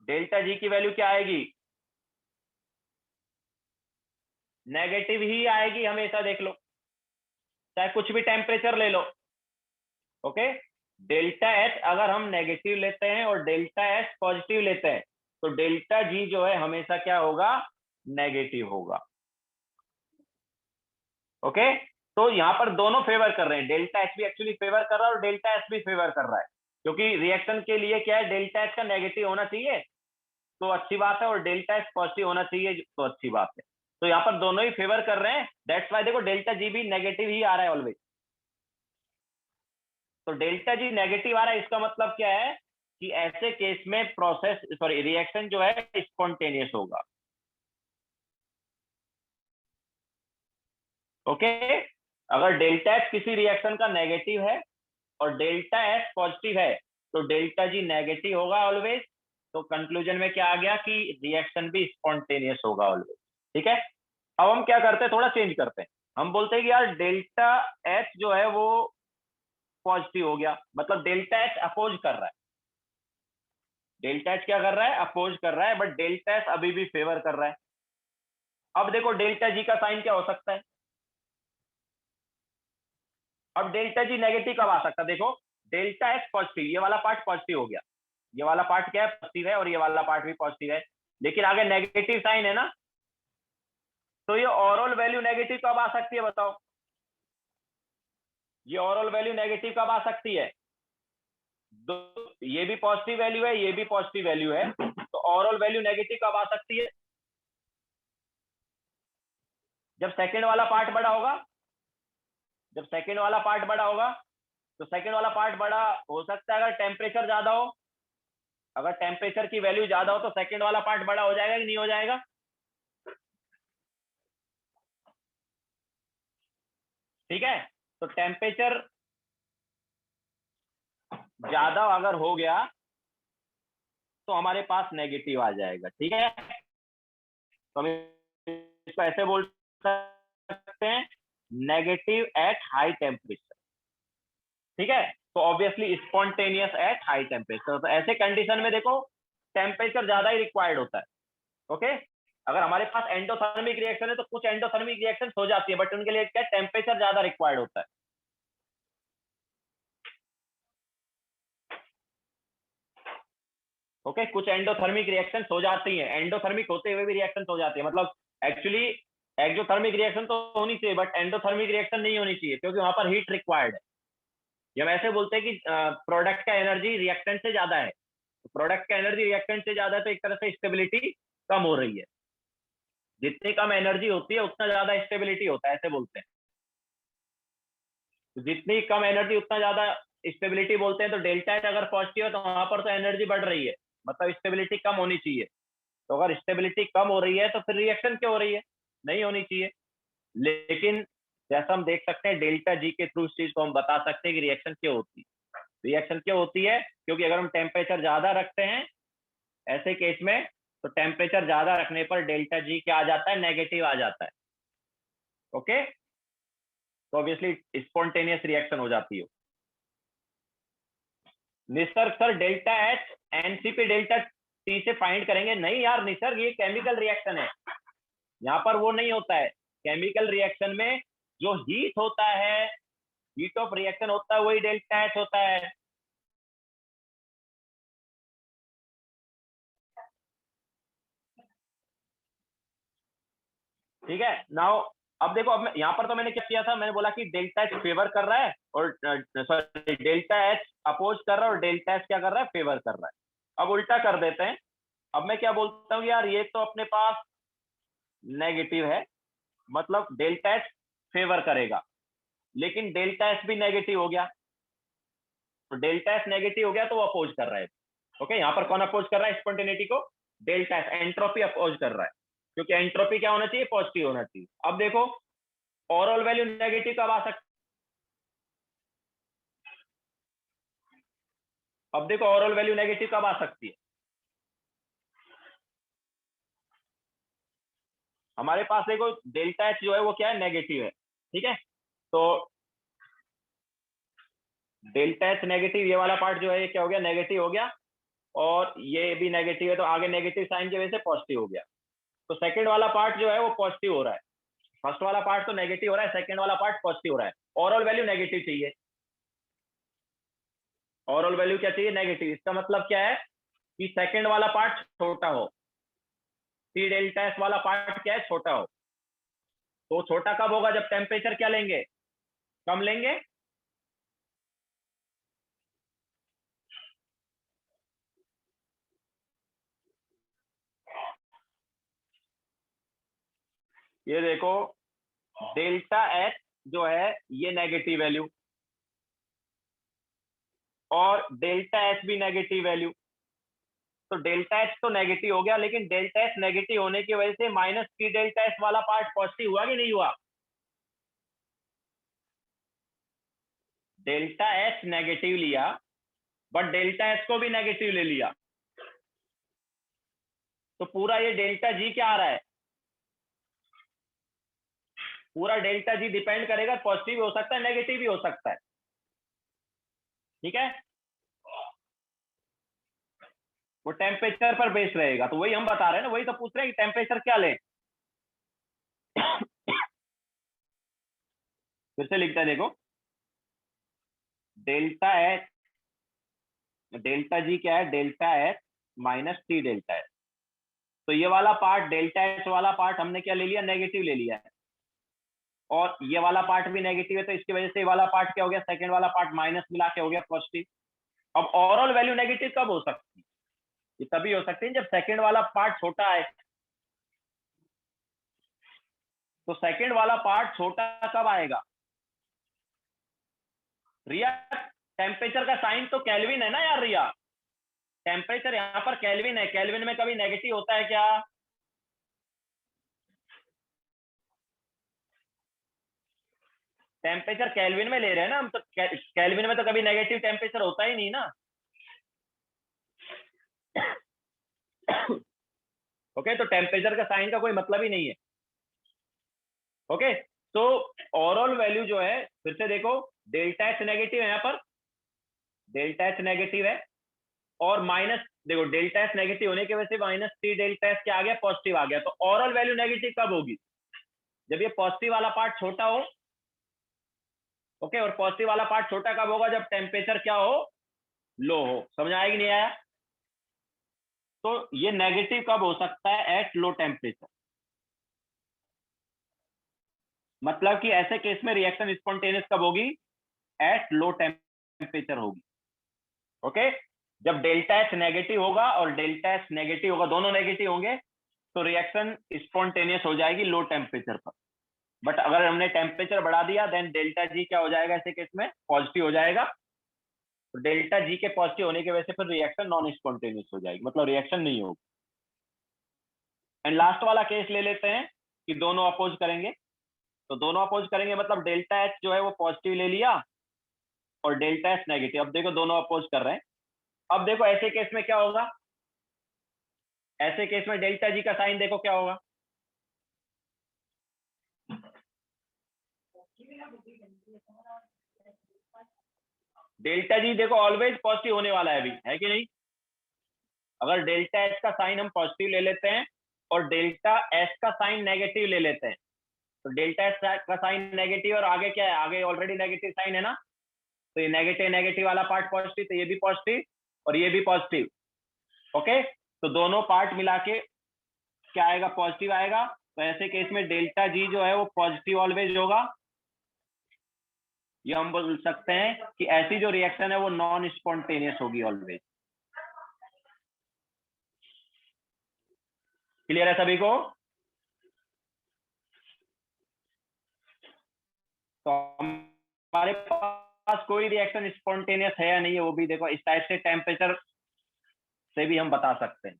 डेल्टा जी की वैल्यू क्या आएगी? नेगेटिव ही आएगी हमेशा, देख लो चाहे कुछ भी टेम्परेचर ले लो। ओके, डेल्टा एच अगर हम नेगेटिव लेते हैं और डेल्टा एच पॉजिटिव लेते हैं तो डेल्टा जी जो है हमेशा क्या होगा? नेगेटिव होगा। ओके, तो यहाँ पर दोनों फेवर कर रहे हैं, डेल्टा एच भी एक्चुअली फेवर कर रहा है और डेल्टा एच भी फेवर कर रहा है, क्योंकि रिएक्शन के लिए क्या है, डेल्टा एच का नेगेटिव होना चाहिए तो अच्छी बात है, और डेल्टा एच पॉजिटिव होना चाहिए तो अच्छी बात है। तो यहाँ पर दोनों ही फेवर कर रहे हैं, दैट्स वाई देखो डेल्टा जी भी नेगेटिव ही आ रहा है ऑलवेज। तो डेल्टा जी नेगेटिव आ रहा है, इसका मतलब क्या है कि ऐसे केस में प्रोसेस सॉरी रिएक्शन जो है स्पॉन्टेनियस होगा। ओके, अगर डेल्टा एच किसी रिएक्शन का नेगेटिव है और डेल्टा एच पॉजिटिव है तो डेल्टा जी नेगेटिव होगा ऑलवेज। तो कंक्लूजन में क्या आ गया कि रिएक्शन भी स्पॉन्टेनियस होगा ऑलवेज। ठीक है, अब हम क्या करते हैं, थोड़ा चेंज करते हैं। हम बोलते हैं कि यार डेल्टा एच जो है वो पॉजिटिव हो गया, मतलब डेल्टा एच अपोज कर रहा है। डेल्टा एच क्या कर रहा है? अपोज कर रहा है, बट डेल्टा एच अभी भी फेवर कर रहा है। अब देखो डेल्टा जी का साइन क्या हो सकता है? अब डेल्टा जी नेगेटिव कब आ सकता है? देखो डेल्टा एच पॉजिटिव, ये वाला पार्ट पॉजिटिव हो गया, ये वाला पार्ट क्या है? पॉजिटिव है, और ये वाला पार्ट भी पॉजिटिव है, लेकिन आगे नेगेटिव साइन है ना, तो ये ओवरऑल वैल्यू नेगेटिव कब आ सकती है बताओ? ये ओवरऑल वैल्यू नेगेटिव कब आ सकती है? दो, ये भी पॉजिटिव वैल्यू है, ये भी पॉजिटिव वैल्यू है, तो ओवरऑल वैल्यू नेगेटिव कब आ सकती है? जब सेकंड वाला पार्ट बड़ा होगा। जब सेकंड वाला पार्ट बड़ा होगा, तो सेकंड वाला पार्ट बड़ा हो सकता है अगर टेम्परेचर ज्यादा हो। अगर टेम्परेचर की वैल्यू ज्यादा हो तो सेकंड वाला पार्ट बड़ा हो जाएगा कि नहीं हो जाएगा? ठीक है, तो टेम्परेचर ज्यादा अगर हो गया तो हमारे पास नेगेटिव आ जाएगा। ठीक है, तो हम इसको ऐसे बोल सकते हैं, नेगेटिव एट हाई टेम्परेचर। ठीक है, तो obviously spontaneous at high temperature. तो ऐसे कंडीशन में देखो टेम्परेचर ज्यादा ही रिक्वायर्ड होता है। ओके, अगर हमारे पास एंडोथर्मिक रिएक्शन है तो कुछ एंडोथर्मिक रिएक्शन हो जाती है, बट उनके लिए क्या टेम्परेचर ज्यादा रिक्वायर्ड होता है। ओके, कुछ एंडोथर्मिक रिएक्शन हो जाती हैं, एंडोथर्मिक होते हुए भी रिएक्शन हो जाती है, मतलब एक्चुअली एक्सोथर्मिक रिएक्शन तो होनी चाहिए बट एंडोथर्मिक रिएक्शन नहीं होनी चाहिए, क्योंकि वहां पर हीट रिक्वायर्ड है। जब ऐसे बोलते हैं कि प्रोडक्ट का एनर्जी रिएक्टेंट से ज्यादा है, तो प्रोडक्ट का एनर्जी रिएक्टेंट से ज्यादा है, तो एक तरह से स्टेबिलिटी कम हो रही है। जितनी कम एनर्जी होती है उतना ज्यादा स्टेबिलिटी होता है, ऐसे बोलते हैं। तो जितनी कम एनर्जी उतना ज्यादा स्टेबिलिटी बोलते हैं। तो डेल्टा एच अगर पॉजिटिव है तो वहां पर तो एनर्जी बढ़ रही है, मतलब स्टेबिलिटी कम होनी चाहिए। तो अगर स्टेबिलिटी कम हो रही है तो फिर रिएक्शन क्यों हो रही है? नहीं होनी चाहिए। लेकिन जैसा हम देख सकते हैं डेल्टा जी के थ्रू इस चीज को हम बता सकते हैं कि रिएक्शन क्यों होती है। रिएक्शन क्यों होती है? क्योंकि अगर हम टेम्परेचर ज्यादा रखते हैं ऐसे केस में, तो टेम्परेचर ज्यादा रखने पर डेल्टा जी क्या आ जाता है? नेगेटिव आ जाता है। ओके, तो ऑब्वियसली स्पॉन्टेनियस रिएक्शन हो जाती है। Nisarga sir delta H NCP delta T से फाइंड करेंगे? नहीं यार निसर्ग, ये केमिकल रिएक्शन है, यहाँ पर वो नहीं होता है। केमिकल रिएक्शन में जो हीट होता है, हीट ऑफ रिएक्शन होता है, वही डेल्टा एच होता है। ठीक है, नाउ अब देखो, अब यहाँ पर तो मैंने क्या किया था, मैंने बोला कि डेल्टा एच फेवर कर रहा है और सॉरी डेल्टा एच अपोज कर रहा है, और डेल्टा एच क्या कर रहा है? फेवर कर रहा है। अब उल्टा कर देते हैं। अब मैं क्या बोलता हूँ यार, ये तो अपने पास नेगेटिव है, मतलब डेल्टा एच फेवर करेगा, लेकिन डेल्टा एच भी नेगेटिव हो गया। तो डेल्टा एच नेगेटिव हो गया तो वो अपोज कर रहा है। ओके, यहाँ पर कौन अपोज कर रहा है स्पॉन्टेनिटी को? डेल्टा एच, एंट्रोपी अपोज कर रहा है, क्योंकि एंट्रोपी क्या होना चाहिए? पॉजिटिव होना चाहिए। अब देखो ओवरऑल वैल्यू नेगेटिव कब आ सकती? अब देखो ओवरऑल वैल्यू नेगेटिव कब आ सकती है? हमारे पास देखो डेल्टा एच जो है वो क्या है? नेगेटिव है। ठीक है, तो डेल्टा एच नेगेटिव, ये वाला पार्ट जो है ये क्या हो गया? नेगेटिव हो गया, और ये भी नेगेटिव है, तो आगे नेगेटिव साइन की वजह से पॉजिटिव हो गया। तो सेकंड वाला पार्ट जो है वो पॉजिटिव हो रहा है। फर्स्ट वाला पार्ट तो नेगेटिव हो रहा है, सेकंड वाला पार्ट पॉजिटिव हो रहा है। ओवरऑल वैल्यू नेगेटिव चाहिए। ओवरऑल वैल्यू क्या चाहिए? नेगेटिव। इसका मतलब क्या है कि सेकंड वाला पार्ट छोटा हो, सी डेल्टा एस वाला पार्ट क्या है? छोटा हो। तो छोटा कब होगा? जब टेम्परेचर क्या लेंगे? कम लेंगे। ये देखो डेल्टा एच जो है ये नेगेटिव वैल्यू, और डेल्टा एच भी नेगेटिव वैल्यू। तो डेल्टा एच तो नेगेटिव हो गया, लेकिन डेल्टा एच नेगेटिव होने की वजह से माइनस टी डेल्टा एच वाला पार्ट पॉजिटिव हुआ कि नहीं हुआ? डेल्टा एच नेगेटिव लिया, बट डेल्टा एच को भी नेगेटिव ले लिया, तो पूरा ये डेल्टा जी क्या आ रहा है? पूरा डेल्टा जी डिपेंड करेगा, पॉजिटिव भी हो सकता है नेगेटिव भी हो सकता है, ठीक है। वो टेम्परेचर पर बेस्ड रहेगा, तो वही हम बता रहे हैं ना, वही तो पूछ रहे हैं कि टेम्परेचर क्या लें। फिर से लिखता है देखो, डेल्टा एच, डेल्टा जी क्या है, delta H minus T delta H. तो ये वाला पार्ट, डेल्टा एच वाला पार्ट हमने क्या ले लिया, नेगेटिव ले लिया है, और ये वाला पार्ट भी नेगेटिव है, तो इसकी वजह से ये वाला पार्ट क्या हो गया, सेकंड वाला पार्ट माइनस मिला के हो गया पॉजिटिव। अब ओवरऑल वैल्यू नेगेटिव कब हो सकती है, ये तभी हो सकती है जब सेकंड वाला पार्ट छोटा है। तो सेकंड वाला पार्ट छोटा कब आएगा रिया, टेम्परेचर का साइन तो केल्विन है ना यार रिया, टेम्परेचर यहाँ पर केल्विन है, केल्विन में कभी नेगेटिव होता है क्या, टेम्परेचर केल्विन में ले रहे हैं ना हम, तो केल्विन में तो कभी नेगेटिव टेम्परेचर होता ही नहीं ना। ओके, तो टेम्परेचर का साइन का कोई मतलब ही नहीं है। ओके, तो ओवरऑल वैल्यू जो है, फिर से देखो, डेल्टा एच नेगेटिव है यहाँ पर, डेल्टा एच नेगेटिव है, और माइनस, देखो डेल्टा एच नेगेटिव होने की वजह से माइनस टी डेल्टा एच क्या आ गया, पॉजिटिव आ गया। तो ओवरऑल वैल्यू नेगेटिव कब होगी, जब ये पॉजिटिव वाला पार्ट छोटा हो। ओके, और पॉजिटिव वाला पार्ट छोटा कब होगा, जब टेम्परेचर क्या हो, लो हो। समझ आया कि नहीं आया। तो ये नेगेटिव कब हो सकता है, एट लो टेम्परेचर, मतलब कि ऐसे केस में रिएक्शन स्पॉन्टेनियस कब होगी, एट लो टेम्परेचर होगी। ओके, जब डेल्टा एच नेगेटिव होगा और डेल्टा एच नेगेटिव होगा, दोनों नेगेटिव होंगे, तो रिएक्शन स्पॉन्टेनियस हो जाएगी लो टेम्परेचर पर। बट अगर हमने टेम्परेचर बढ़ा दिया, देन डेल्टा जी क्या हो जाएगा, ऐसे केस में पॉजिटिव हो जाएगा। तो डेल्टा जी के पॉजिटिव होने की वजह से फिर रिएक्शन नॉन स्पॉन्टेनियस हो जाएगी, मतलब रिएक्शन नहीं होगी। एंड लास्ट वाला केस ले लेते हैं कि दोनों अपोज करेंगे। तो दोनों अपोज करेंगे मतलब डेल्टा एच जो है वो पॉजिटिव ले लिया और डेल्टा एच नेगेटिव। अब देखो दोनों अपोज कर रहे हैं। अब देखो ऐसे केस में क्या होगा, ऐसे केस में डेल्टा जी का साइन देखो क्या होगा, डेल्टा जी देखो ऑलवेज पॉजिटिव होने वाला है अभी, है कि नहीं। अगर डेल्टा एच का साइन हम पॉजिटिव ले लेते हैं और डेल्टा एच का साइन नेगेटिव ले लेते हैं, तो डेल्टा एच का साइन नेगेटिव और आगे क्या है, आगे ऑलरेडी नेगेटिव साइन है ना, तो ये नेगेटिव नेगेटिव वाला पार्ट पॉजिटिव, तो ये भी पॉजिटिव और ये भी पॉजिटिव। ओके, तो दोनों पार्ट मिला के क्या आएगा, पॉजिटिव आएगा। तो ऐसे केस में डेल्टा जी जो है वो पॉजिटिव ऑलवेज होगा। ये हम बोल सकते हैं कि ऐसी जो रिएक्शन है वो नॉन स्पॉन्टेनियस होगी ऑलवेज। क्लियर है सभी को। तो हमारे पास कोई रिएक्शन स्पॉन्टेनियस है या नहीं है, वो भी देखो इस टाइप से टेम्परेचर से भी हम बता सकते हैं,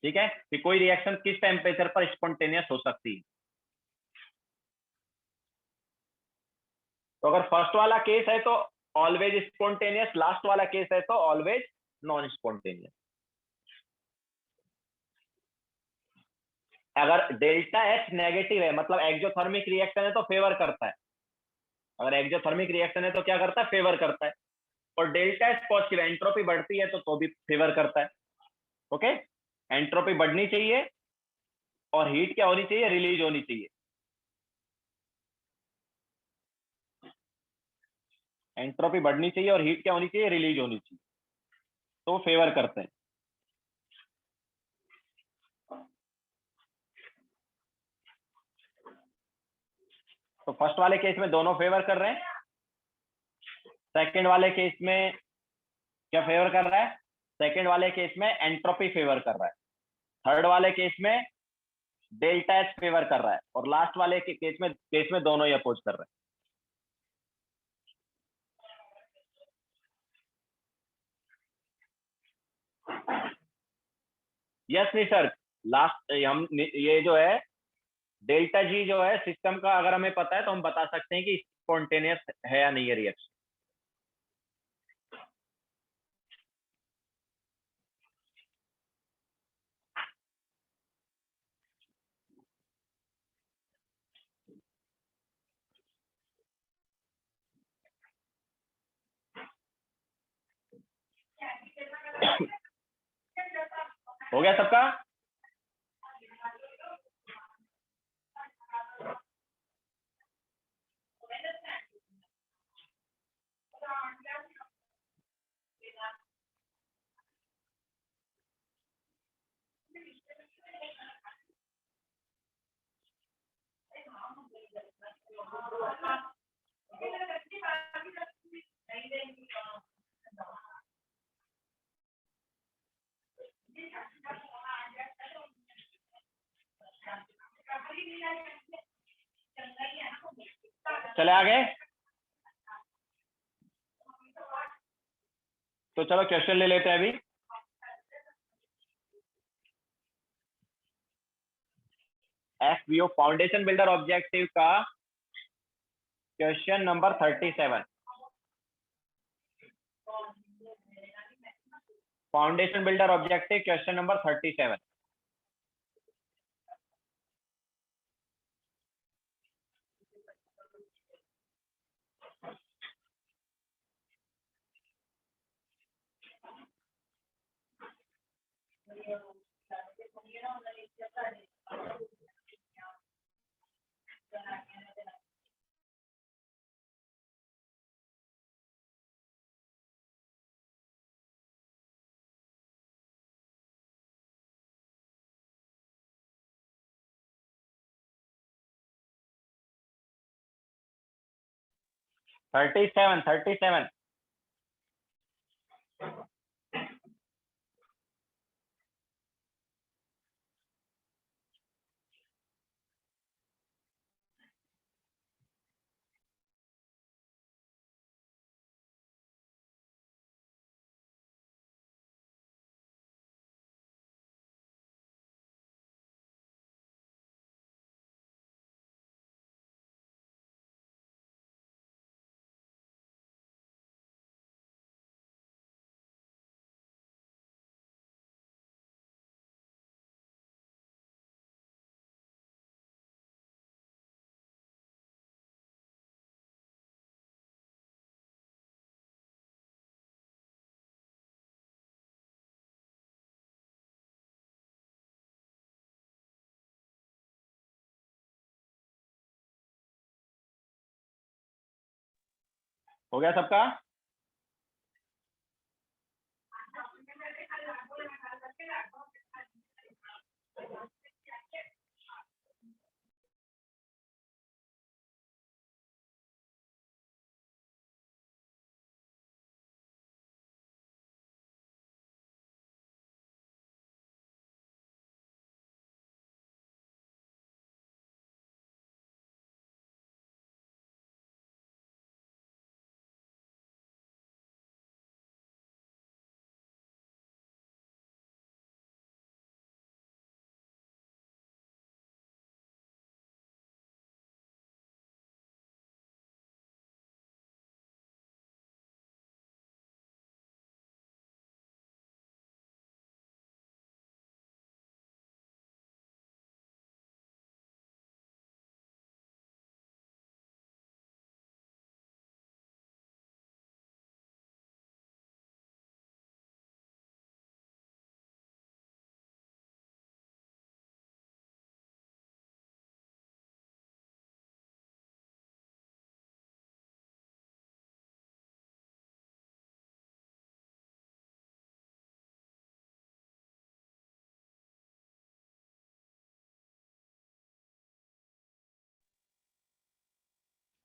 ठीक है, कि कोई रिएक्शन किस टेम्परेचर पर स्पॉन्टेनियस हो सकती है। तो अगर फर्स्ट वाला केस है तो ऑलवेज स्पॉन्टेनियस, लास्ट वाला केस है तो ऑलवेज नॉन स्पॉन्टेनियस। अगर डेल्टा एच नेगेटिव है मतलब एक्सोथर्मिक रिएक्शन है तो फेवर करता है, अगर एक्सोथर्मिक रिएक्शन है तो क्या करता है, फेवर करता है। और डेल्टा एच पॉजिटिव, एंट्रोपी बढ़ती है तो भी फेवर करता है। ओके, एंट्रोपी बढ़नी चाहिए और हीट क्या होनी चाहिए, रिलीज होनी चाहिए। एंट्रोपी बढ़नी चाहिए और हीट क्या होनी चाहिए, रिलीज होनी चाहिए, तो फेवर करते हैं। तो फर्स्ट वाले केस में दोनों फेवर कर रहे हैं, सेकंड वाले केस में क्या फेवर कर रहा है, सेकंड वाले केस में एंट्रोपी फेवर कर रहा है, थर्ड वाले केस में डेल्टा एच फेवर कर रहा है, और लास्ट वाले के केस में दोनों ही अपोज कर रहे हैं। यस नहीं सर, लास्ट हम ये जो है डेल्टा जी जो है सिस्टम का, अगर हमें पता है तो हम बता सकते हैं कि स्पॉन्टेनियस है या नहीं है रिएक्शन। हो गया सबका? चले आगे। तो चलो क्वेश्चन ले लेते हैं अभी। FBO फाउंडेशन बिल्डर ऑब्जेक्टिव का question number 37। Foundation builder objective question number 37। Thirty seven. हो गया सबका?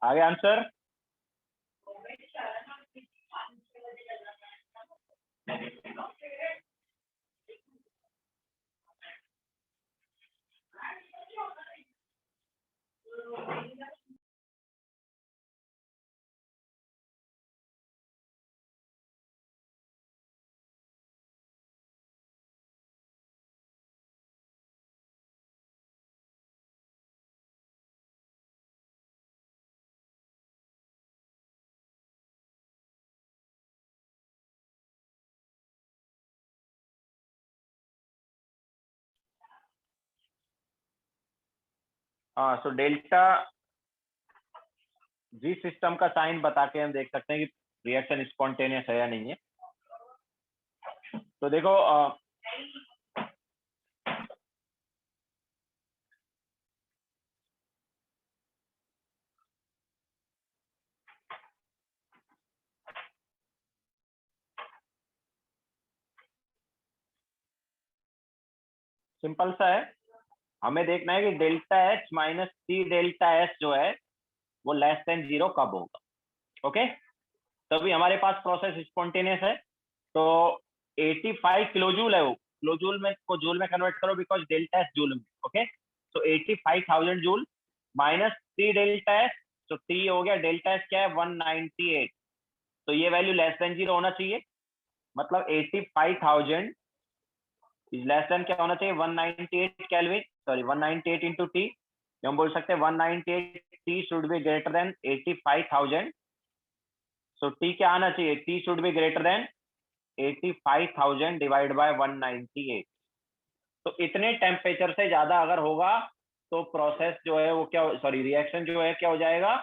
आगे आंसर। हाँ, सो डेल्टा जी सिस्टम का साइन बता के हम देख सकते हैं कि रिएक्शन स्पॉन्टेनियस है या नहीं है। तो देखो सिंपल सा है, हमें देखना है कि delta H minus C delta S जो है वो लेस देन 0 कब होगा। ओके, तभी हमारे पास प्रोसेस स्पॉन्टेनियस है। तो 85 किलोजूल है वो, किलोजूल में को जूल में कन्वर्ट करो बिकॉज डेल्टा एस जूल में। ओके, तो 85,000 joule minus T delta S, तो टी हो गया डेल्टा एस क्या है 198, तो ये वैल्यू लेस देन 0 होना चाहिए। मतलब 85,000 इज लेस देन क्या होना चाहिए 198 केल्विन, सॉरी 198 इंटू टी, हम बोल सकते हैं 198 T should be greater than 85,000। So T क्या आना चाहिए, T should be greater than 85,000 divide by 198। तो इतने टेम्परेचर से ज्यादा अगर होगा तो प्रोसेस जो है वो क्या, सॉरी रिएक्शन जो है क्या हो जाएगा,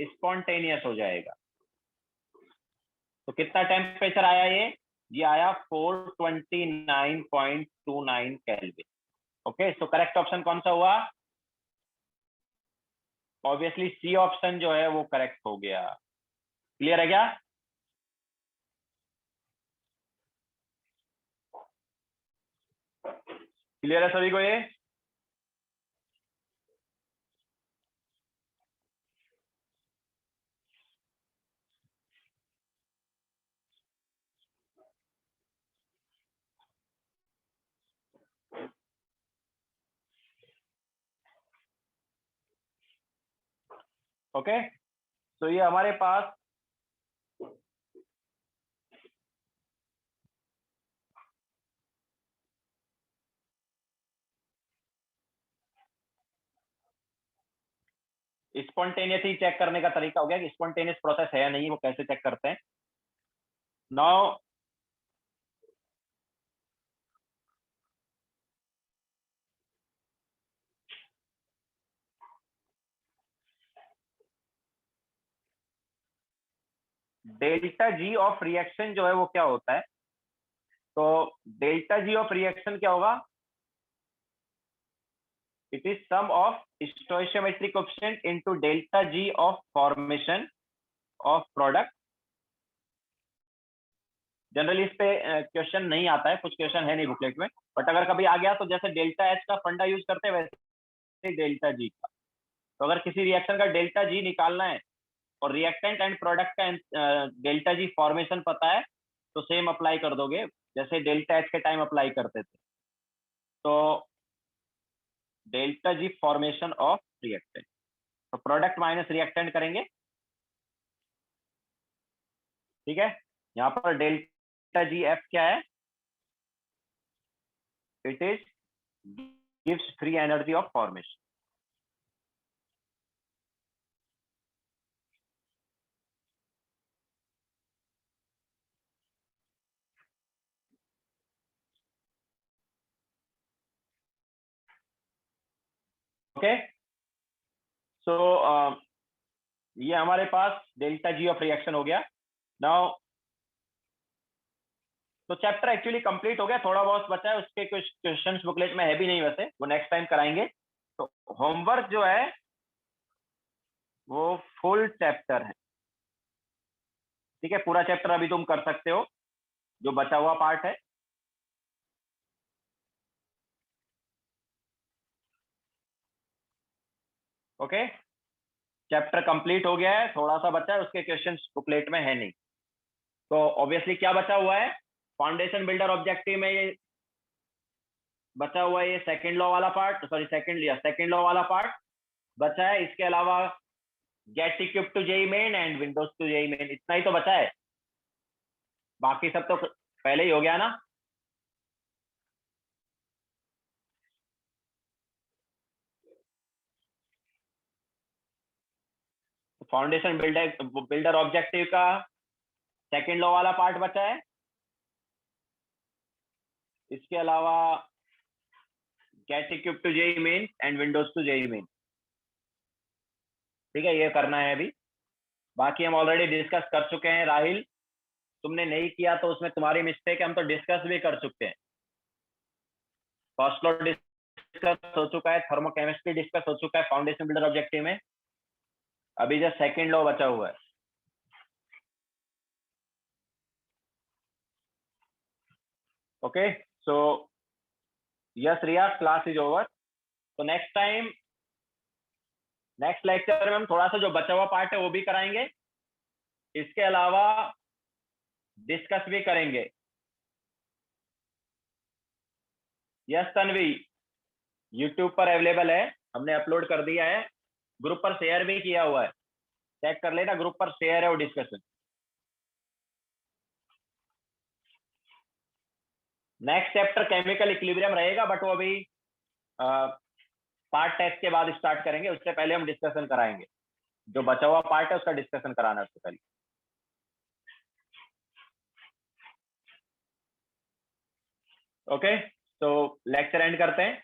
स्पॉन्टेनियस हो जाएगा। तो कितना टेम्परेचर आया ये आया 429.29 kelvin. Okay, so correct option कौन सा हुआ, ऑब्वियसली सी ऑप्शन जो है वो करेक्ट हो गया। क्लियर है क्या? क्लियर है सभी को ये? ओके, तो ये हमारे पास स्पॉन्टेनियस ही चेक करने का तरीका हो गया कि स्पॉन्टेनियस प्रोसेस है या नहीं, वो कैसे चेक करते हैं। Now delta G of reaction जो है वो क्या होता है, तो डेल्टा जी ऑफ रिएक्शन क्या होगा, it is sum of stoichiometric coefficient into delta G of formation of product. Generally इस पे क्वेश्चन नहीं आता है, कुछ क्वेश्चन है नहीं बुकलेट में, बट अगर कभी आ गया तो जैसे डेल्टा एच का फंडा यूज करते हैं वैसे डेल्टा जी का। तो अगर किसी रिएक्शन का डेल्टा जी निकालना है और रिएक्टेंट एंड प्रोडक्ट का डेल्टा जी फॉर्मेशन पता है तो सेम अप्लाई कर दोगे जैसे डेल्टा एच के टाइम अप्लाई करते थे। तो delta ji formation of reactant, तो प्रोडक्ट माइनस रिएक्टेंट करेंगे, ठीक है। यहाँ पर डेल्टा जी एफ क्या है, it is gives free energy of formation. Okay, so ये हमारे पास डेल्टा जी ऑफ रिएक्शन हो गया। नाउ तो चैप्टर एक्चुअली कंप्लीट हो गया, थोड़ा बहुत बचा है, उसके कुछ क्वेश्चंस बुकलेट में है भी नहीं वैसे, वो नेक्स्ट टाइम कराएंगे। तो होमवर्क जो है वो फुल चैप्टर है, ठीक है, पूरा चैप्टर अभी तुम कर सकते हो, जो बचा हुआ पार्ट है। ओके, चैप्टर कंप्लीट हो गया है, थोड़ा सा बचा है, उसके क्वेश्चंस बुकलेट में है नहीं। तो ऑब्वियसली क्या बचा हुआ है, फाउंडेशन बिल्डर ऑब्जेक्टिव में ये बचा हुआ है, ये सेकंड लॉ वाला पार्ट, सॉरी सेकंड लॉ वाला पार्ट बचा है। इसके अलावा get equip to JEE Main and windows to JEE Main, इतना ही तो बचा है, बाकी सब तो पहले ही हो गया ना। फाउंडेशन बिल्डर ऑब्जेक्टिव का सेकंड लॉ वाला पार्ट बचा है। इसके अलावा get equip to JEE Main and windows to JEE Main, ठीक है, ये करना है अभी। बाकी हम ऑलरेडी डिस्कस कर चुके हैं राहिल, तुमने नहीं किया तो उसमें तुम्हारी मिस्टेक है, हम तो डिस्कस भी कर चुके हैं। फर्स्ट लॉ डिस्कस हो चुका है, थर्मोकेमिस्ट्री डिस्कस हो चुका है फाउंडेशन बिल्डर ऑब्जेक्टिव में, अभी जो सेकंड लॉ बचा हुआ है। Okay, so yes Riya, class is over. तो नेक्स्ट टाइम, नेक्स्ट लेक्चर में हम थोड़ा सा जो बचा हुआ पार्ट है वो भी कराएंगे, इसके अलावा डिस्कस भी करेंगे। यस तन्वी, यूट्यूब पर अवेलेबल है, हमने अपलोड कर दिया है, ग्रुप पर शेयर भी किया हुआ है, चेक कर लेना, ग्रुप पर शेयर है वो discussion. Next chapter chemical equilibrium रहेगा, बट वो अभी पार्ट टेस्ट के बाद स्टार्ट करेंगे, उससे पहले हम डिस्कशन कराएंगे। जो बचा हुआ पार्ट है उसका डिस्कशन कराना है उससे पहले। ओके, तो लेक्चर एंड करते हैं।